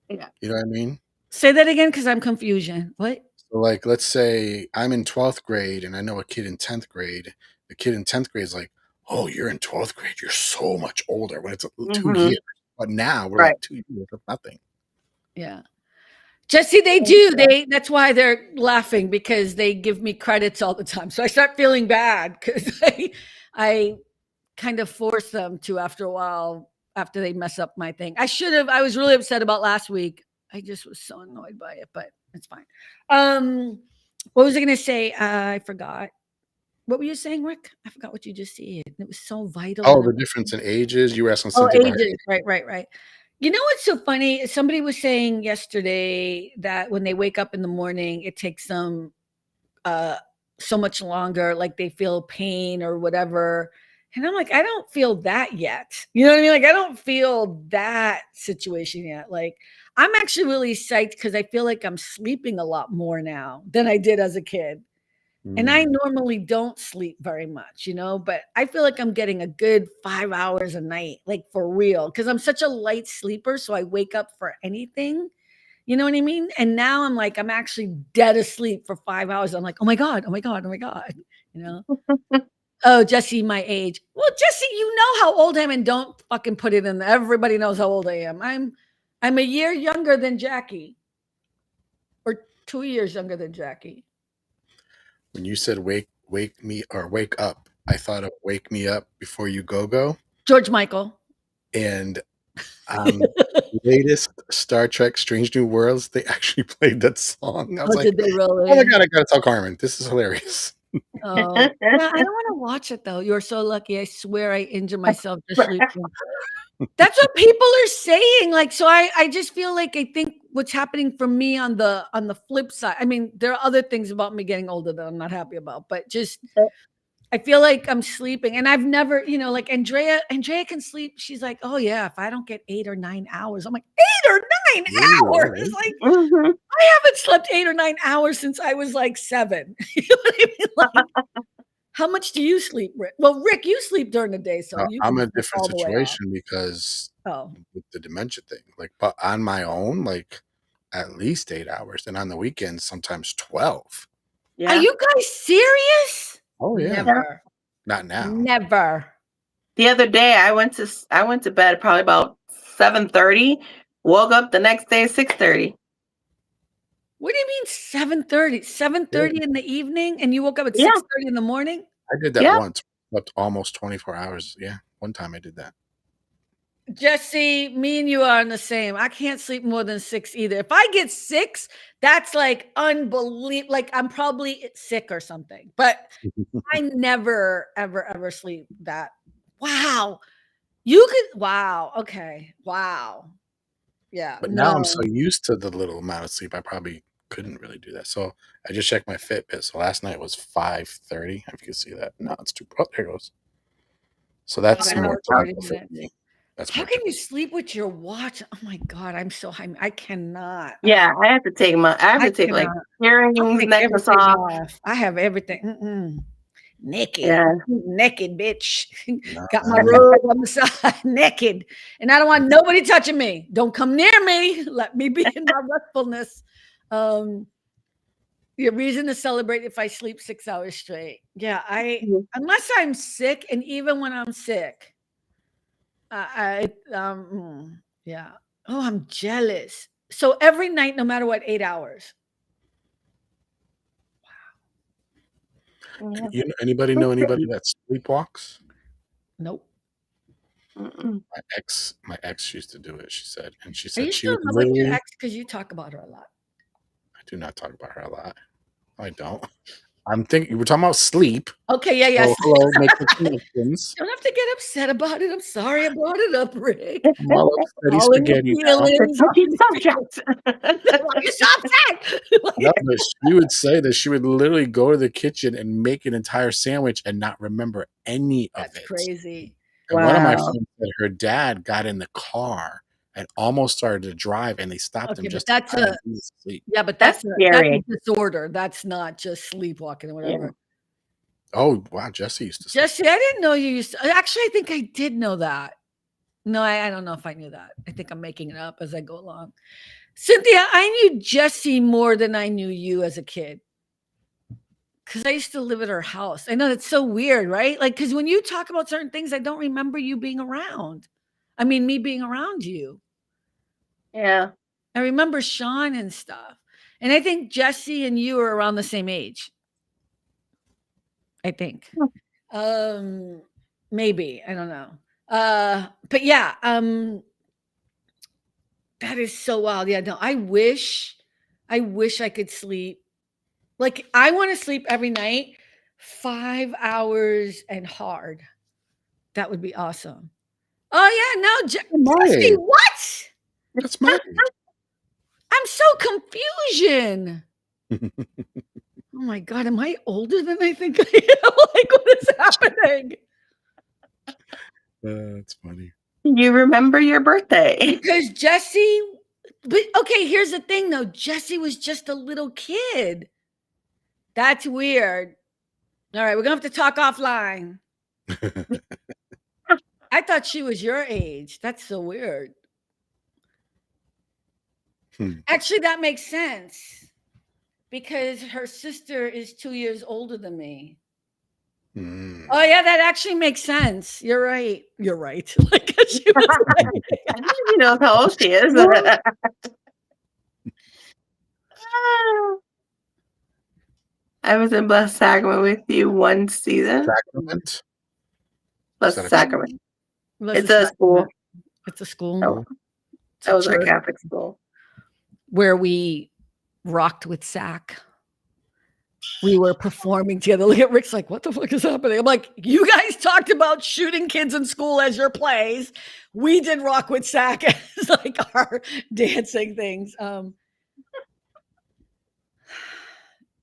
Yeah. You know what I mean? Say that again because I'm confusion. What? So like, let's say I'm in 12th grade and I know a kid in 10th grade. The kid in 10th grade is like, oh, you're in 12th grade. You're so much older when it's 2 years. But now we're like 2 years of nothing. Yeah. Jesse, they do. That's why they're laughing because they give me credits all the time. So I start feeling bad because I kind of force them to after a while after they mess up my thing. I was really upset about last week. I just was so annoyed by it, but it's fine. What was I going to say? I forgot. What were you saying, Rick? I forgot what you just said. It was so vital. Oh, the difference in ages. You were asking Cynthia. Ages. Right. You know what's so funny? Somebody was saying yesterday that when they wake up in the morning, it takes them so much longer, like they feel pain or whatever. And I'm like, I don't feel that yet. You know what I mean? Like, I don't feel that situation yet. Like, I'm actually really psyched because I feel like I'm sleeping a lot more now than I did as a kid. And I normally don't sleep very much, but I feel like I'm getting a good 5 hours a night, like for real, because I'm such a light sleeper. So I wake up for anything. You know what I mean? And now I'm like, I'm actually dead asleep for 5 hours. I'm like, oh my God. Oh, Jesse, my age. Well, Jesse, you know how old I am and don't fucking put it in there. Everybody knows how old I am. I'm a year younger than Jackie. Or 2 years younger than Jackie. When you said wake me or wake up, I thought of wake me up before you go. George Michael. And the latest Star Trek Strange New Worlds, they actually played that song. I was like, did they really? Oh my God, I gotta tell Carmen. This is hilarious. Oh, yeah, I don't want to watch it though. You're so lucky. I swear I injure myself just sleeping. That's what people are saying. Like, so I just feel like I think what's happening for me on the flip side. I mean, there are other things about me getting older that I'm not happy about, but just I feel like I'm sleeping, and I've never, like Andrea can sleep. She's like, oh yeah, if I don't get 8 or 9 hours, I'm like 8 or 9 hours. Like I haven't slept 8 or 9 hours since I was like 7. You know what I mean? Like, how much do you sleep, Rick? Well, Rick, you sleep during the day, so I'm in a different situation because with the dementia thing. Like, but on my own, like at least 8 hours, and on the weekends sometimes 12. Yeah. Are you guys serious? Oh yeah. Never. Not now. Never. The other day I went to bed probably about 7:30. Woke up the next day at 6:30. What do you mean 7:30? 7:30 in the evening, and you woke up at 6:30 in the morning? I did that once. Slept almost 24 hours. Yeah, one time I did that. Jesse, me and you are on the same. I can't sleep more than 6 either. If I get 6, that's like unbelievable. Like I'm probably sick or something. But I never, ever sleep that. Wow. Wow. Okay. Wow. Yeah. But now I'm so used to the little amount of sleep, I probably couldn't really do that. So I just checked my Fitbit. So last night was 5:30. If you can see that. No, it's too. Oh, there it goes. So that's more time for me. That's How my can turn. you sleep with your watch? Oh my God, I'm so high. I cannot. Yeah, I have to take like cannot. earrings, I'll take necklace everything off. off. I have everything. Naked. Yeah. Naked, bitch. No, Got my robe on the side, naked. And I don't want nobody touching me. Don't come near me. Let me be in my restfulness. The reason to celebrate if I sleep 6 hours straight. Yeah, unless I'm sick, and even when I'm sick, yeah. Oh, I'm jealous. So every night, no matter what, 8 hours. Anybody know anybody that sleepwalks? Nope. My ex used to do it. She said Are you she still would in love with your literally. ex? Because you talk about her a lot. I do not talk about her a lot. I don't. I'm thinking we're talking about sleep. Okay, yeah. So, hello, make the connections. Don't have to get upset about it. I'm sorry I brought it up, Rick. I'm all upsetty All in the spaghetti now. feelings. Subject. You're so upset. No, but she would say that she would literally go to the kitchen and make an entire sandwich and not remember any of That's it. crazy. And one of my Wow. friends said her dad got in the car and almost started to drive, and they stopped him Okay, but just to that's let him be asleep. yeah, but That's that's scary. a disorder. That's not just sleepwalking or whatever. Oh wow, Jesse used to sleep. Jesse, I didn't know you used to. Actually, I think I did know that. No, I don't know if I knew that. I think I'm making it up as I go along. Cynthia, I knew Jesse more than I knew you as a kid. Because I used to live at her house. I know that's so weird, right? Like, because when you talk about certain things, I don't remember you being around. I mean, me being around you. Yeah. I remember Sean and stuff. And I think Jesse and you are around the same age. I think. Maybe. I don't know. But yeah, that is so wild. Yeah, no, I wish I could sleep. Like, I want to sleep every night 5 hours and hard. That would be awesome. Oh yeah, no, Jesse, what? That's my age. I'm so confusion. Oh my God, am I older than I think I am? Like, what is happening? That's funny. You remember your birthday. Because Jesse, but okay, here's the thing though. Jesse was just a little kid. That's weird. All right, we're gonna have to talk offline. I thought she was your age. That's so weird. Actually, that makes sense because her sister is 2 years older than me. Oh yeah, that actually makes sense. You're right. You're right. Like she was You know how old she is. I was in Blessed Sacrament with you one season. Sacrament? Blessed Sacrament. It's a a school. It's a school. Oh, that was a Catholic school. Where we rocked with Sac. We were performing together. Look at Rick's like, what the fuck is happening? I'm like, you guys talked about shooting kids in school as your plays. We did rock with Sac as like our dancing things.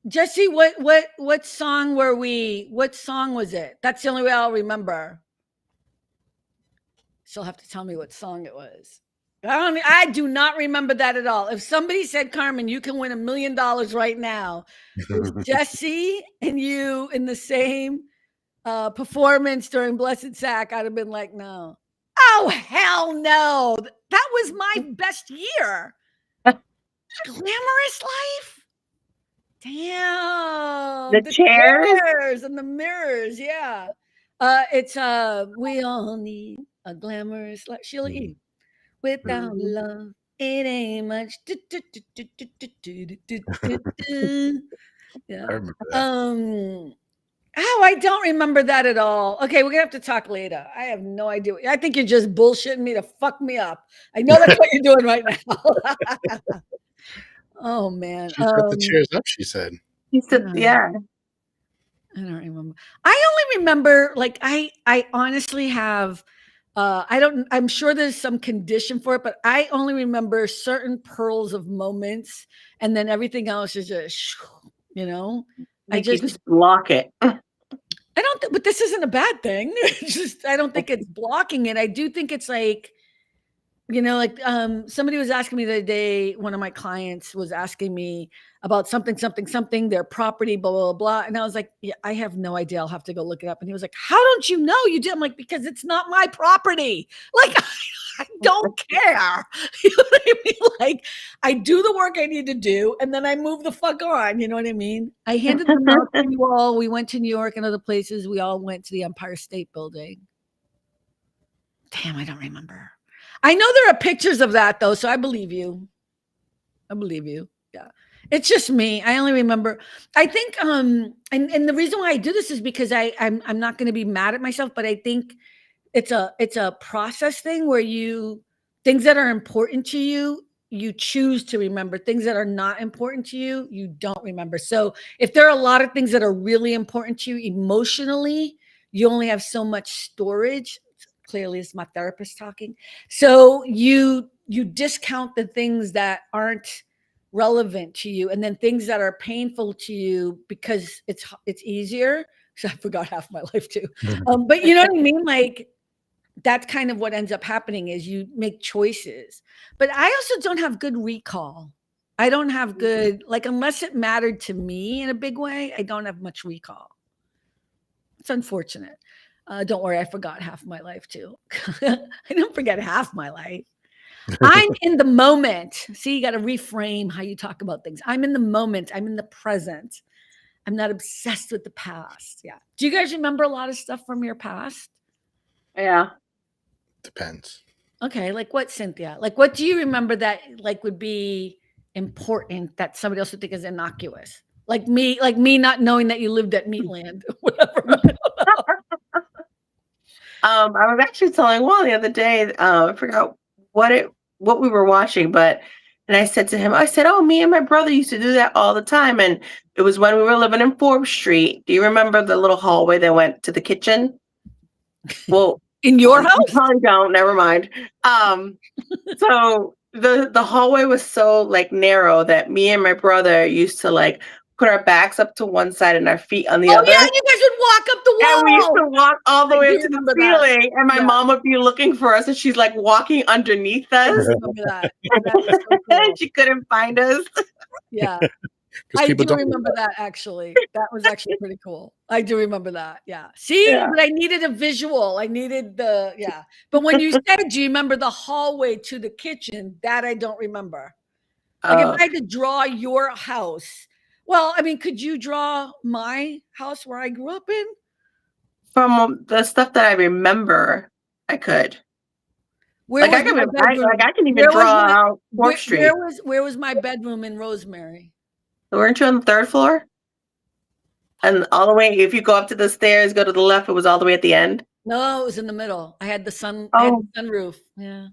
Jesse, what song were we? What song was it? That's the only way I'll remember. She'll have to tell me what song it was. I do not remember that at all. If somebody said, Carmen, you can win $1 million right now, with Jesse and you in the same performance during Blessed Sac, I'd have been like, no. Oh, hell no. That was my best year. Glamorous life. Damn. The chairs and the mirrors. Yeah. It's we all need a glamorous life. Sheila E. Without love, it ain't much. Yeah. I remember that. Oh, I don't remember that at all. Okay, we're gonna have to talk later. I have no idea. I think you're just bullshitting me to fuck me up. I know that's what you're doing right now. Oh man. She put the chairs up, she said. He said, yeah. I don't remember. I only remember, like, I honestly have I'm sure there's some condition for it, but I only remember certain pearls of moments, and then everything else is just, you know. Like you just block it. I don't, but this isn't a bad thing. It's just, I don't think it's blocking it. I do think it's like, like somebody was asking me the other day, one of my clients was asking me about something, their property, blah, blah, blah. And I was like, yeah, I have no idea. I'll have to go look it up. And he was like, how don't you know you did? I'm like, because it's not my property. Like, I don't care. You know what I mean? Like, I do the work I need to do, and then I move the fuck on. You know what I mean? I handed them out to you all. We went to New York and other places. We all went to the Empire State Building. Damn, I don't remember. I know there are pictures of that though, so I believe you. Yeah. It's just me. I only remember. I think and the reason why I do this is because I'm not going to be mad at myself, but I think it's a process thing where things that are important to you, you choose to remember. Things that are not important to you, you don't remember. So if there are a lot of things that are really important to you emotionally, you only have so much storage. Clearly, it's my therapist talking. So you discount the things that aren't relevant to you, and then things that are painful to you because it's easier. So I forgot half my life too. But you know what I mean? Like, that's kind of what ends up happening is you make choices. But I also don't have good recall. I don't have good, like, unless it mattered to me in a big way, I don't have much recall. It's unfortunate. Don't worry, I forgot half my life too. I don't forget half my life. I'm in the moment. See, you got to reframe how you talk about things. I'm in the moment. I'm in the present. I'm not obsessed with the past. Yeah. Do you guys remember a lot of stuff from your past? Yeah. Depends. Okay. Like what, Cynthia? Like what do you remember that like would be important that somebody else would think is innocuous? Like me not knowing that you lived at Meatland or whatever. I was actually telling Juan the other day, I forgot what we were watching, and I said to him, oh, me and my brother used to do that all the time. And it was when we were living in Forbes Street. Do you remember the little hallway that went to the kitchen? Well, in your house? You probably don't, never mind. So the hallway was so like narrow that me and my brother used to like put our backs up to one side and our feet on the other. Yeah, you guys would walk up the wall. And we used to walk all the way up to the ceiling. And my mom would be looking for us, and she's like walking underneath us. I remember that. So cool. She couldn't find us. Yeah. I do remember that actually. That was actually pretty cool. I do remember that. Yeah. See, but I needed a visual. I needed But when you said, do you remember the hallway to the kitchen? That I don't remember. Like if I had to draw your house, well, I mean, could you draw my house where I grew up in? From the stuff that I remember, I could. I can even draw out Fourth Street. Where was my bedroom in Rosemary? Weren't you on the third floor? And all the way, if you go up to the stairs, go to the left, it was all the way at the end? No, it was in the middle. I had the sunroof. Yeah.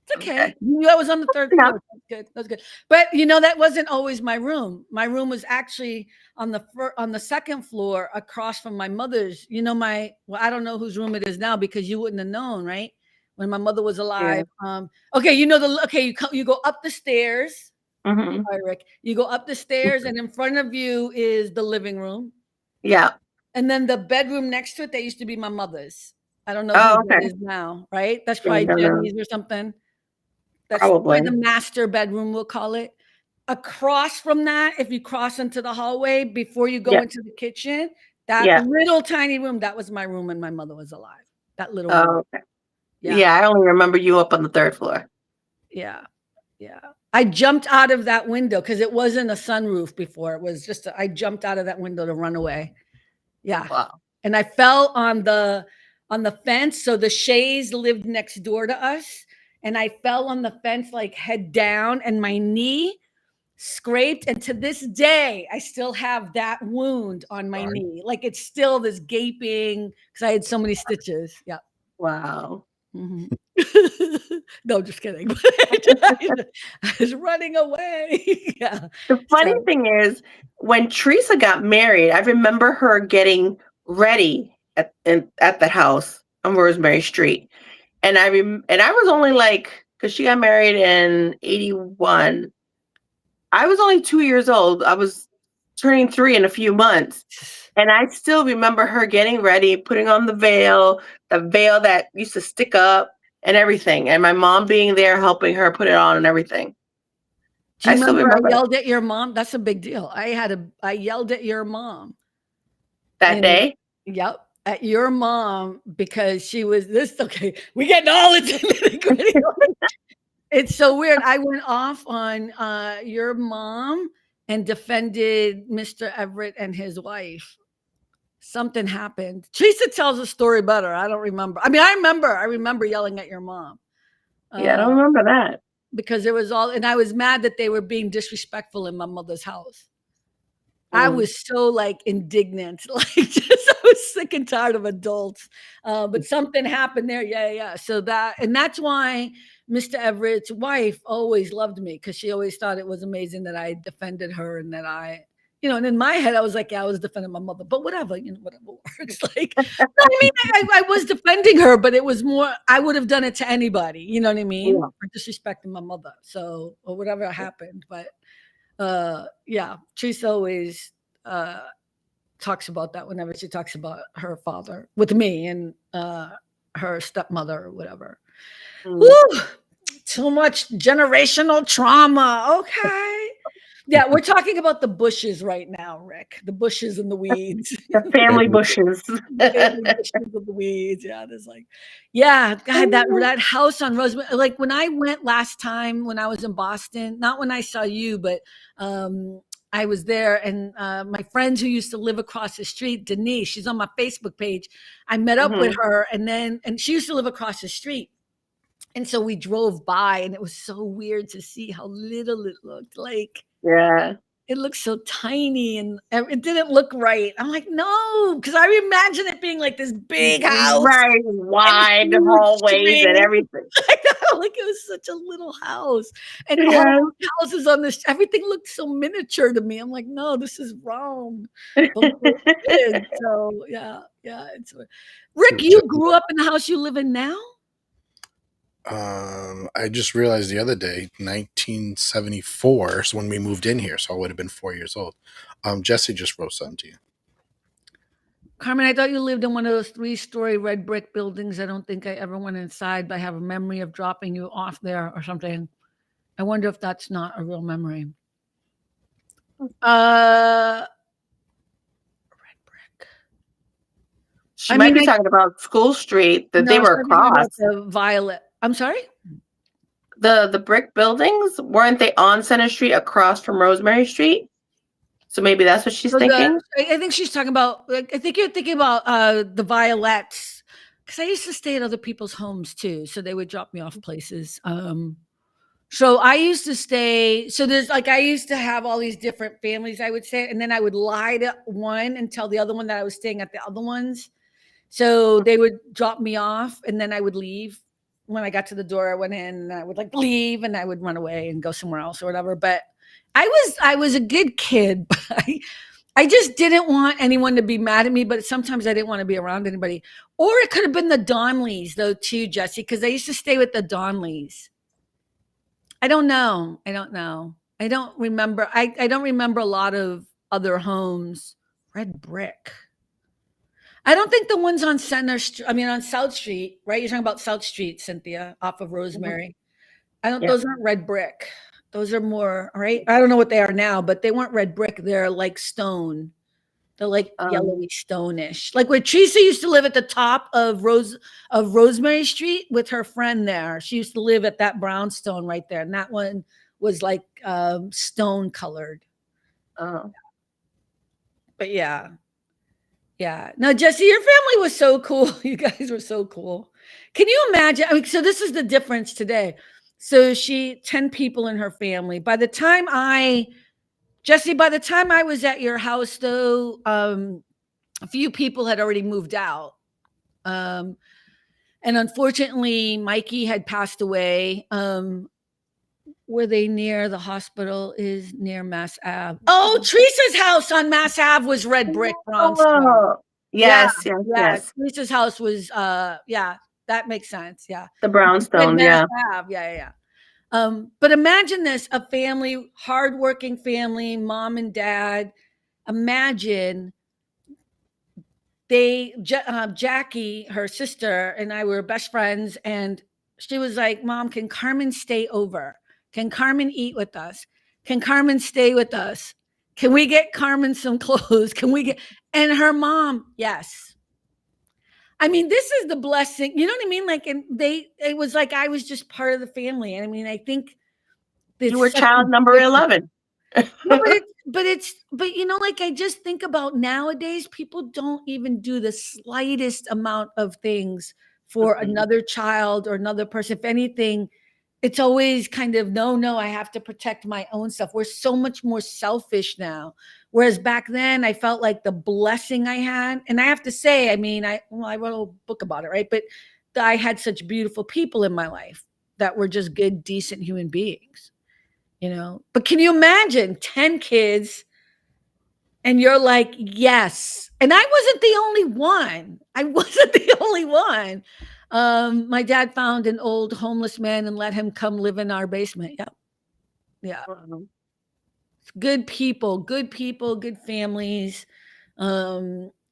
It's okay. I was on the third floor. That's good. But that wasn't always my room. My room was actually on the second floor across from my mother's. I don't know whose room it is now because you wouldn't have known, right? When my mother was alive. Yeah. You go up the stairs. Mm-hmm. All right, Rick. You go up the stairs, and in front of you is the living room. Yeah. And then the bedroom next to it, that used to be my mother's. I don't know who it is now, right? That's probably Jenny's or something. That's probably the master bedroom, we'll call it. Across from that, if you cross into the hallway before you go into the kitchen, that little tiny room, that was my room when my mother was alive. That little room. Okay. Yeah, I only remember you up on the third floor. Yeah. Yeah. I jumped out of that window because it wasn't a sunroof before. It was just I jumped out of that window to run away. Yeah. Wow. And I fell on the fence. So the Shays lived next door to us. And I fell on the fence like head down, and my knee scraped. And to this day, I still have that wound on my knee. Like it's still this gaping because I had so many stitches. Yeah. Wow. Mm-hmm. No, just kidding. I was running away. Yeah. The funny thing is, when Teresa got married, I remember her getting ready at the house on Rosemary Street, and I was only like, because she got married in 81. I was only 2 years old. I was turning 3 in a few months. And I still remember her getting ready, putting on the veil that used to stick up and everything. And my mom being there helping her put it on and everything. Do you I still remember I remember yelled at your mom? That's a big deal. I yelled at your mom. that day. Yep, at your mom because she was this. Okay, we getting all into nitty-gritty. It's so weird. I went off on your mom and defended Mr. Everett and his wife. Something happened. Teresa tells a story better. I don't remember. I mean, I remember yelling at your mom. Yeah, I don't remember that. Because it was all, and I was mad that they were being disrespectful in my mother's house. I was so like indignant, like just I was sick and tired of adults. But something happened there. Yeah. So that's why Mr. Everett's wife always loved me because she always thought it was amazing that I defended her and that and in my head I was like, yeah, I was defending my mother, but whatever, whatever works. Like, no, I mean, I was defending her, but it was more, I would have done it to anybody, you know what I mean? Yeah. For disrespecting my mother. So, or whatever happened, but yeah, Teresa always talks about that whenever she talks about her father with me and her stepmother or whatever. Woo, too much generational trauma. Okay. Yeah, we're talking about the bushes right now, Rick. The bushes and the weeds. The family bushes. The family bushes and the weeds. Yeah, there's like, yeah, God, that house on Rosemary. Like when I went last time when I was in Boston, not when I saw you, but I was there, and my friends who used to live across the street, Denise, she's on my Facebook page. I met up with her, and she used to live across the street. And so we drove by, and it was so weird to see how little it looked. Like, yeah, it looked so tiny, and it didn't look right. I'm like, no, because I imagine it being like this big house, right? Wide hallways and everything. Like it was such a little house, and all the houses on this, everything looked so miniature to me. I'm like, no, this is wrong. But it is. So yeah. It's Rick. You grew up in the house you live in now. I just realized the other day, 1974 is when we moved in here, so I would have been 4 years old. Jesse just wrote something to you. Carmen, I thought you lived in one of those 3-story red brick buildings. I don't think I ever went inside, but I have a memory of dropping you off there or something. I wonder if that's not a real memory. Red brick. She might be talking about School Street that they were across. The violet. I'm sorry? The brick buildings, weren't they on Center Street across from Rosemary Street? So maybe that's what she's thinking. I think she's talking about, I think you're thinking about the violets. Because I used to stay at other people's homes too. So they would drop me off places. So I used to stay, so there's like, I used to have all these different families I would stay, and then I would lie to one and tell the other one that I was staying at the other ones. So they would drop me off, and then I would leave. When I got to the door, I went in and I would like leave, and I would run away and go somewhere else or whatever. But I was a good kid, but I just didn't want anyone to be mad at me, but sometimes I didn't want to be around anybody. Or it could have been the Donleys though too, Jesse, because I used to stay with the Donleys. I don't know. I don't remember. I don't remember a lot of other homes. Red brick. I don't think the ones on on South Street, right? You're talking about South Street, Cynthia, off of Rosemary. Those aren't red brick. Those are more, right? I don't know what they are now, but they weren't red brick. They're like stone. They're like yellowy stone-ish. Like where Teresa used to live at the top of Rosemary Street with her friend there. She used to live at that brownstone right there. And that one was like stone colored. Oh. But yeah. Yeah. No, Jesse, your family was so cool. You guys were so cool. Can you imagine? I mean, so this is the difference today. So 10 people in her family. By the time I was at your house, though, a few people had already moved out. And unfortunately, Mikey had passed away. Were they near the hospital? Is near Mass Ave. Oh, Teresa's house on Mass Ave was red brick brownstone. Oh, yes. Teresa's house was, that makes sense. Yeah. The brownstone, yeah. Ave. Yeah. But imagine this, a family, hardworking family, mom and dad. Imagine Jackie, her sister, and I were best friends, and she was like, "Mom, can Carmen stay over? Can Carmen eat with us? Can Carmen stay with us? Can we get Carmen some clothes? Can we get?" And her mom, yes. I mean, this is the blessing. You know what I mean? Like, and it was like I was just part of the family. And I mean, I think you were child number 11. No, but you know, like I just think about nowadays, people don't even do the slightest amount of things for another child or another person. If anything, it's always kind of no, I have to protect my own stuff. We're so much more selfish now. Whereas back then I felt like the blessing I had, and I have to say, I mean, I wrote a book about it, right? But I had such beautiful people in my life that were just good, decent human beings. You know, but can you imagine 10 kids and you're like, yes. And I wasn't the only one. I wasn't the only one. My dad found an old homeless man and let him come live in our basement. Yeah. Yeah. Good people, good families.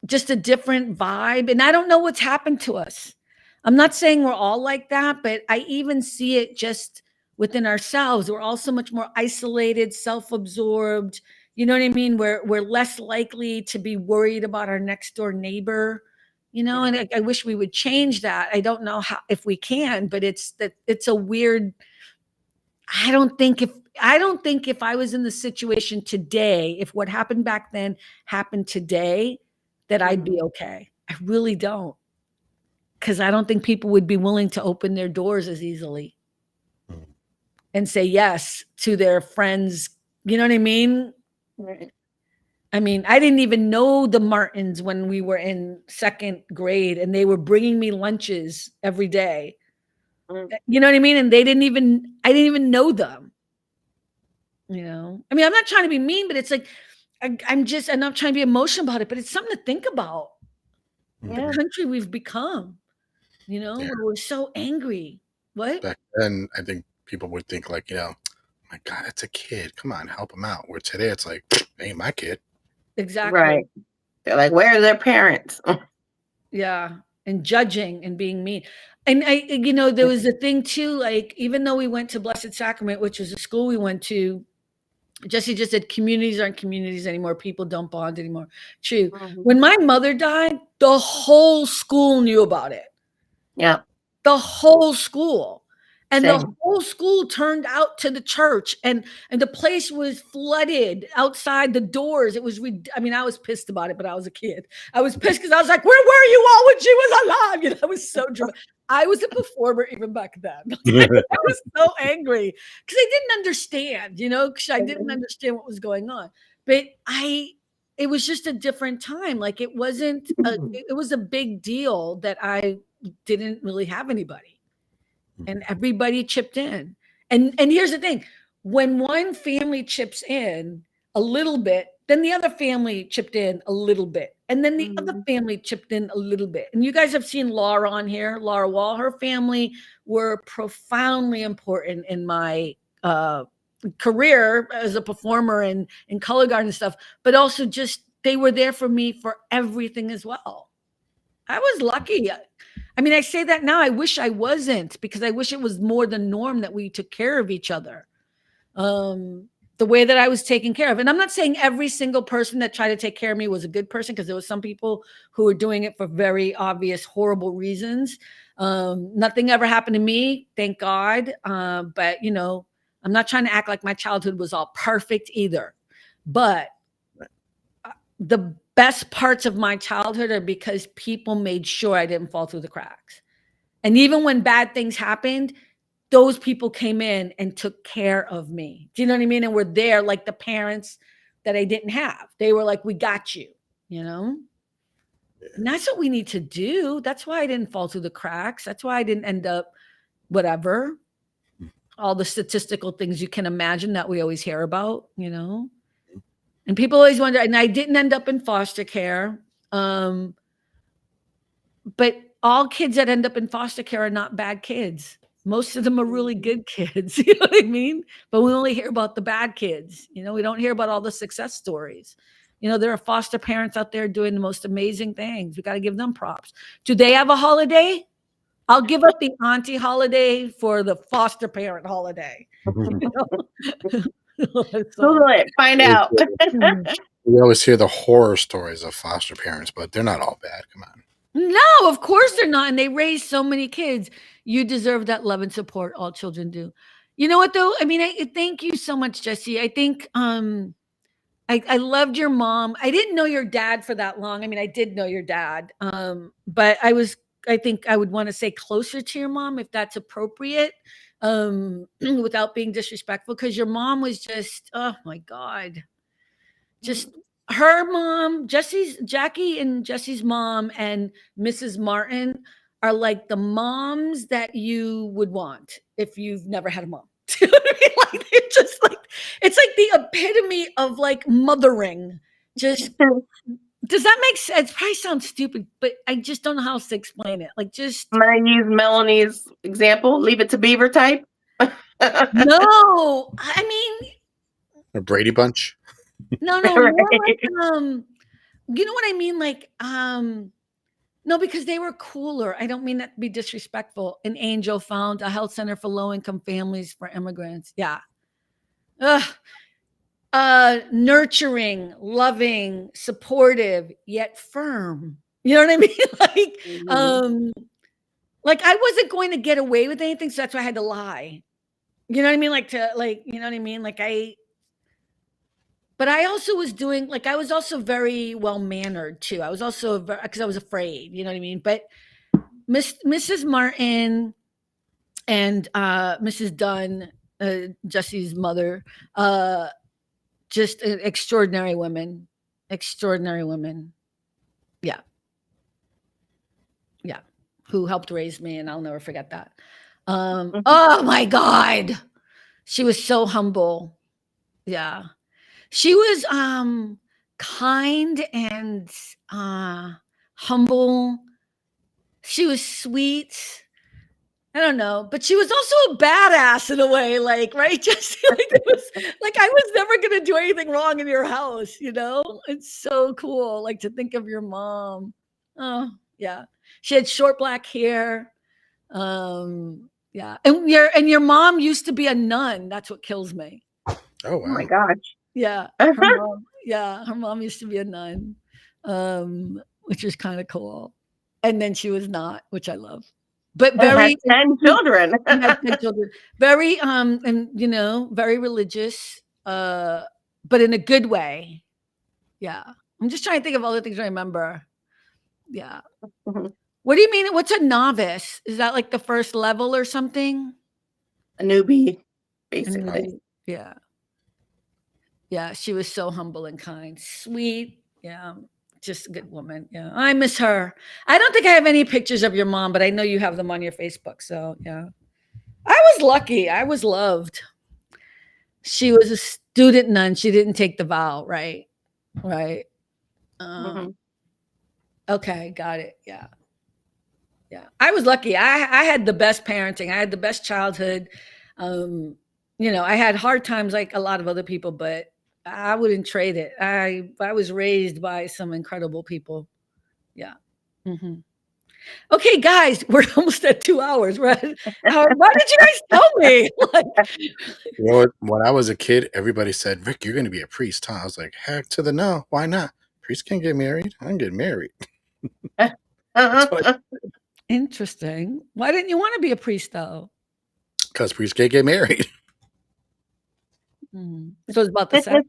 Just a different vibe. And I don't know what's happened to us. I'm not saying we're all like that, but I even see it just within ourselves. We're all so much more isolated, self-absorbed. You know what I mean? We're less likely to be worried about our next door neighbor, you know, and I wish we would change that. I don't know how, if we can, but it's a weird, I don't think if I was in the situation today, if what happened back then happened today, that I'd be okay. I really don't. Because I don't think people would be willing to open their doors as easily and say yes to their friends. You know what I mean? Right. I mean, I didn't even know the Martins when we were in second grade, and they were bringing me lunches every day. You know what I mean? And I didn't even know them. You know, I mean, I'm not trying to be mean, but it's like, I'm not trying to be emotional about it, but it's something to think about. The country we've become, you know, where we're so angry. What? Back then, I think people would think like, you know, my God, it's a kid. Come on, help him out. Where today it's like, ain't my kid. Exactly. Right. They're like, where are their parents? Yeah. And judging and being mean. And you know, there was a thing too, like, even though we went to Blessed Sacrament, which was a school we went to, Jesse just said communities aren't communities anymore. People don't bond anymore. True. When my mother died, the whole school knew about it. Yeah. The whole school. And Same. the whole school turned out to the church, and the place was flooded outside the doors. It was, I mean, I was pissed about it, but I was a kid. I was pissed because I was like, where were you all when she was alive? You know, I was so dramatic. I was a performer even back then. I was so angry because I didn't understand, you know, because I didn't understand what was going on. But it was just a different time. Like it was a big deal that I didn't really have anybody. And everybody chipped in. And here's the thing. When one family chips in a little bit, then the other family chipped in a little bit. And then the other family chipped in a little bit. And you guys have seen Laura on here, Laura Wall. Her family were profoundly important in my career as a performer and in color guard and stuff, but also just they were there for me for everything as well. I was lucky. I mean, I say that now. I wish I wasn't, because I wish it was more the norm that we took care of each other the way that I was taken care of. And I'm not saying every single person that tried to take care of me was a good person, because there was some people who were doing it for very obvious, horrible reasons. Nothing ever happened to me, thank God. But, you know, I'm not trying to act like my childhood was all perfect either. But the best parts of my childhood are because people made sure I didn't fall through the cracks. And even when bad things happened, those people came in and took care of me. Do you know what I mean? And were there like the parents that I didn't have. They were like, we got you, you know? And that's what we need to do. That's why I didn't fall through the cracks. That's why I didn't end up whatever. All the statistical things you can imagine that we always hear about, you know? And people always wonder, and I didn't end up in foster care. But all kids that end up in foster care are not bad kids. Most of them are really good kids. You know what I mean? But we only hear about the bad kids. You know, we don't hear about all the success stories. There are foster parents out there doing the most amazing things. We got to give them props. Do they have a holiday? I'll give up the auntie holiday for the foster parent holiday. Google it, find out. We always hear the horror stories of foster parents, but they're not all bad. Come on. No, of course they're not. And they raise so many kids. You deserve that love and support. All children do. You know what, though? I mean, thank you so much, Jesse. I think I loved your mom. I didn't know your dad for that long. I mean, I did know your dad, but I think I would want to say closer to your mom if that's appropriate, without being disrespectful, because your mom was just, oh my God, just her mom, Jackie and Jesse's mom and Mrs. Martin are like the moms that you would want if you've never had a mom. You know what I mean? Like, they're just like, it's like the epitome of like mothering. Just, does that make sense? It probably sounds stupid, but I just don't know how else to explain it. Like, just. I'm going to use Melanie's example, Leave It to Beaver type. No, I mean. A Brady Bunch? No, more like, you know what I mean? Like, no, because they were cooler. I don't mean that to be disrespectful. An angel found a health center for low-income families for immigrants. Yeah. Nurturing, loving, supportive, yet firm. You know what I mean? Like I wasn't going to get away with anything, so that's why I had to lie. You know what I mean? You know what I mean? But I also was doing, I was also very well-mannered too. I was also, because I was afraid, you know what I mean? But Mrs. Martin and Mrs. Dunn, Jesse's mother, just extraordinary women. Yeah. Yeah. Who helped raise me, and I'll never forget that. Oh my God. She was so humble. Yeah. She was kind and humble. She was sweet. I don't know, but she was also a badass in a way, right? Just it was I was never gonna do anything wrong in your house, It's so cool, to think of your mom. Oh, yeah. She had short black hair. Yeah. And your mom used to be a nun. That's what kills me. Oh, wow. Oh my gosh. Yeah, her mom used to be a nun, which was kind of cool. And then she was not, which I love. But very 10 children. 10 children. Very and very religious, but in a good way. Yeah. I'm just trying to think of other things I remember. Yeah. What do you mean? What's a novice? Is that like the first level or something? A newbie, basically. Yeah. Yeah, she was so humble and kind, sweet. Yeah, just a good woman. Yeah, I miss her. I don't think I have any pictures of your mom, but I know you have them on your Facebook. So yeah, I was lucky. I was loved. She was a student nun. She didn't take the vow, right? Right. Okay, got it. Yeah. Yeah, I was lucky. I had the best parenting. I had the best childhood. I had hard times like a lot of other people, but I wouldn't trade it. I was raised by some incredible people. Yeah. Okay, guys, we're almost at 2 hours, right? Why did you guys tell me? When I was a kid, everybody said, "Rick, you're going to be a priest, huh?" I was like, heck to the no. Why not? Priests can't get married. I can get married. Interesting. Why didn't you want to be a priest, though? Because priests can't get married. So it's about the sex.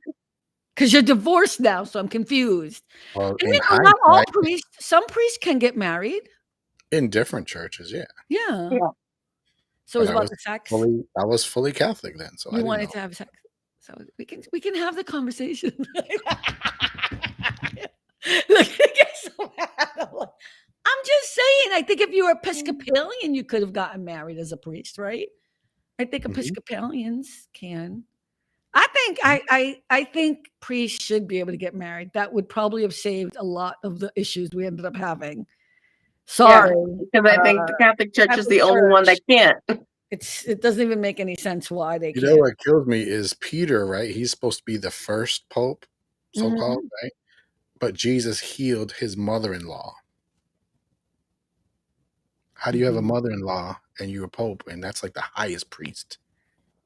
Because you're divorced now, so I'm confused. Well, and not all priests. Some priests can get married. In different churches, yeah. Yeah. So it's about the sex. I was fully Catholic then, so you wanted to have sex. So we can have the conversation. Look, I get so mad. I'm just saying. I think if you were Episcopalian, you could have gotten married as a priest, right? I think Episcopalians can. I think priests should be able to get married. That would probably have saved a lot of the issues we ended up having. Sorry, because I think the Catholic Church is the only one that can't. It doesn't even make any sense why they can't. You know what kills me is Peter, right? He's supposed to be the first pope, so-called, right? but Jesus healed his mother-in-law. How do you have a mother-in-law and you're a pope, and that's like the highest priest?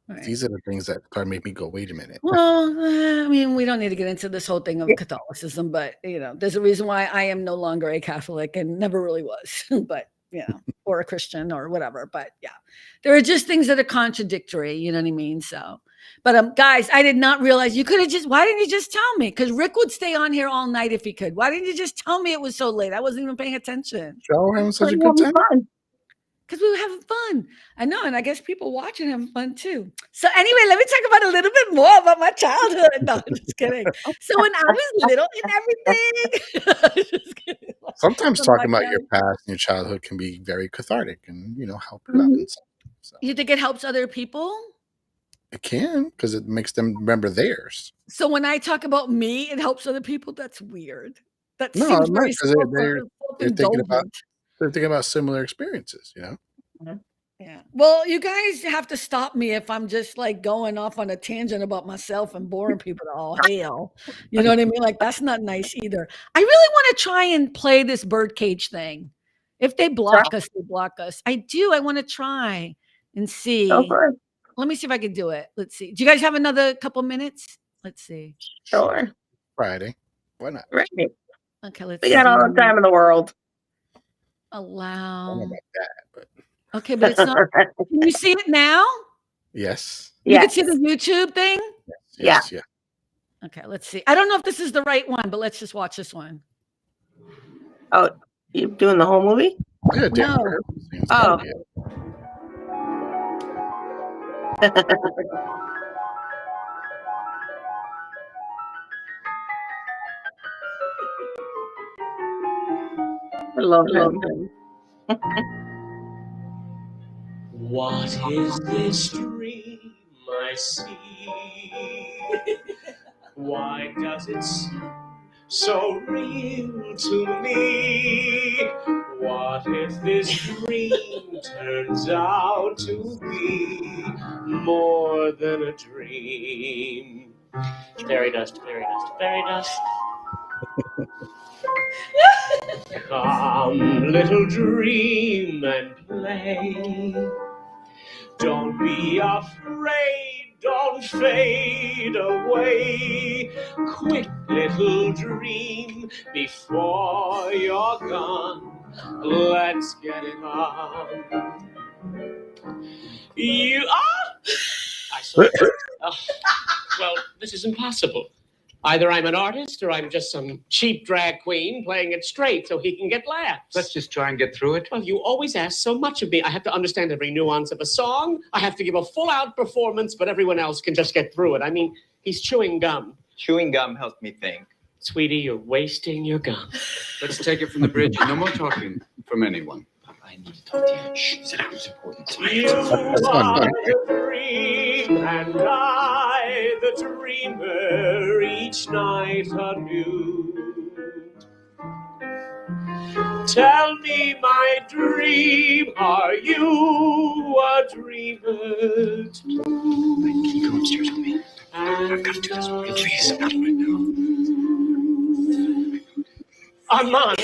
Right. These are the things that kind of make me go, wait a minute. Well, I mean, we don't need to get into this whole thing of Catholicism, but there's a reason why I am no longer a Catholic and never really was, but or a Christian or whatever. But yeah, there are just things that are contradictory. You know what I mean? So, but guys, I did not realize you could have just. Why didn't you just tell me? Because Rick would stay on here all night if he could. Why didn't you just tell me it was so late? I wasn't even paying attention. Joe having such a good time. Because we were having fun. I know, and I guess people watching having fun too. So anyway, let me talk about a little bit more about my childhood. No, I'm just kidding. So when I was little and everything, just kidding. Sometimes talking about your past and your childhood can be very cathartic and help you out. And stuff, so. You think it helps other people? It can, because it makes them remember theirs. So when I talk about me, it helps other people. That's weird. That No, seems very they're thinking about similar experiences, Yeah. Well, you guys have to stop me if I'm just like going off on a tangent about myself and boring people to all hell. You know what I mean? Like that's not nice either. I really want to try and play this birdcage thing. If they block us, they block us. I do. I want to try and see. Let me see if I can do it. Let's see. Do you guys have another couple minutes? Let's see. Sure. Friday. Why not? Right. Okay, let's see. We got all the time in the world. Allow. I don't know about that, but okay, but it's not. Can you see it now? Yes. You can see the YouTube thing? Yes. Yeah. Okay, let's see. I don't know if this is the right one, but let's just watch this one. Oh, you doing the whole movie? Yeah, no. Oh. I love him. What is this dream I see? Why does it seem so real to me? What if this dream turns out to be more than a dream? Fairy dust, fairy dust, fairy dust. Come, little dream and play. Don't be afraid, don't fade away. Quick, little dream, before you're gone. Let's get it on. I saw it. Well, this is impossible. Either I'm an artist or I'm just some cheap drag queen playing it straight so he can get laughs. Let's just try and get through it. Well, you always ask so much of me. I have to understand every nuance of a song. I have to give a full-out performance, but everyone else can just get through it. I mean, he's chewing gum. Chewing gum helps me think. Sweetie, you're wasting your gum. Let's take it from the bridge. No more talking from anyone. I need to talk to you. Shh, sit down. It's important. You are the dream, and I the dreamer, each night anew. Tell me, my dream, are you a dreamer too? Can you go upstairs with me? I've got to do this with you, please. Not right now. Armand,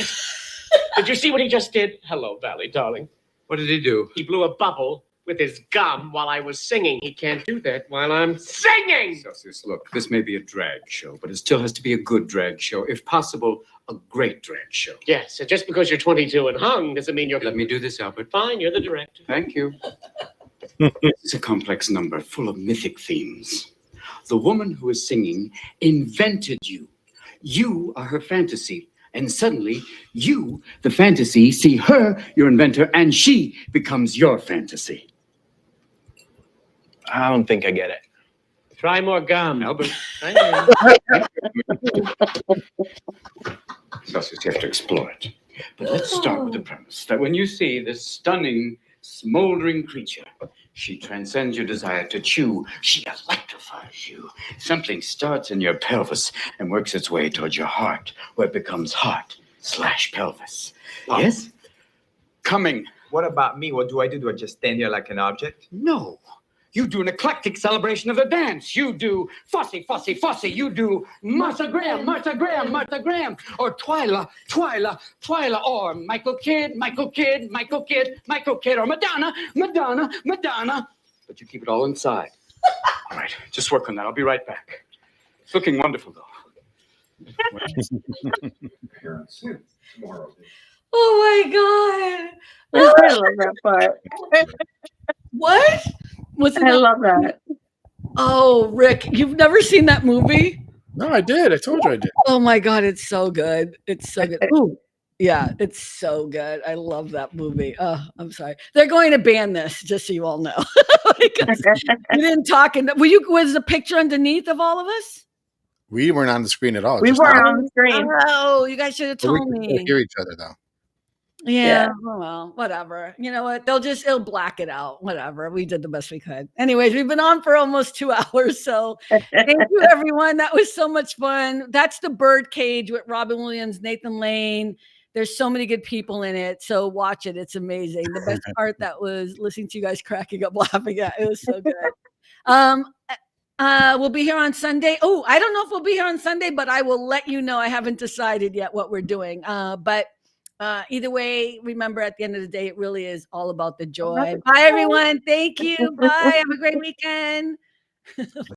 did you see what he just did? Hello, Valley, darling. What did he do? He blew a bubble with his gum while I was singing. He can't do that while I'm singing. Celsius, look, this may be a drag show, but it still has to be a good drag show. If possible, a great drag show. Yes, and just because you're 22 and hung doesn't mean you're... Let me do this, Albert. Fine, you're the director. Thank you. It's a complex number full of mythic themes. The woman who is singing invented you. You are her fantasy. And suddenly, you, the fantasy, see her, your inventor, and she becomes your fantasy. I don't think I get it. Try more gum. Albert. Celsius, you have to explore it. But let's start with the premise that when you see this stunning, smoldering creature, she transcends your desire to chew. She electrifies you. Something starts in your pelvis and works its way towards your heart, where it becomes heart/pelvis. Yes? Coming. What about me? What do? Do I just stand here like an object? No. You do an eclectic celebration of the dance. You do Fussy, Fussy, Fussy. You do Martha Graham, Martha Graham, Martha Graham. Or Twyla, Twyla, Twyla. Or Michael Kidd, Michael Kidd, Michael Kidd, Michael Kidd. Or Madonna, Madonna, Madonna. But you keep it all inside. All right, just work on that. I'll be right back. It's looking wonderful, though. Oh my God. I love that part. What? Was it I love that. Oh, Rick, you've never seen that movie? No, I did. I told you I did. Oh my God, it's so good. It's so good. Ooh, yeah, it's so good. I love that movie. Oh, I'm sorry. They're going to ban this, just so you all know. Because we didn't talk. Was the picture underneath of all of us? We weren't on the screen at all. We just weren't now. on the screen. Oh, you guys should have But we told could still me. hear each other though. Yeah, oh, well, whatever. You know what? It'll black it out. Whatever. We did the best we could. Anyways, we've been on for almost 2 hours. So thank you, everyone. That was so much fun. That's the Birdcage with Robin Williams, Nathan Lane. There's so many good people in it. So watch it. It's amazing. The best part that was listening to you guys cracking up laughing at. It was so good. We'll be here on Sunday. Oh, I don't know if we'll be here on Sunday, but I will let you know. I haven't decided yet what we're doing. But either way, remember at the end of the day, it really is all about the joy. Bye, everyone. Thank you. Bye. Have a great weekend.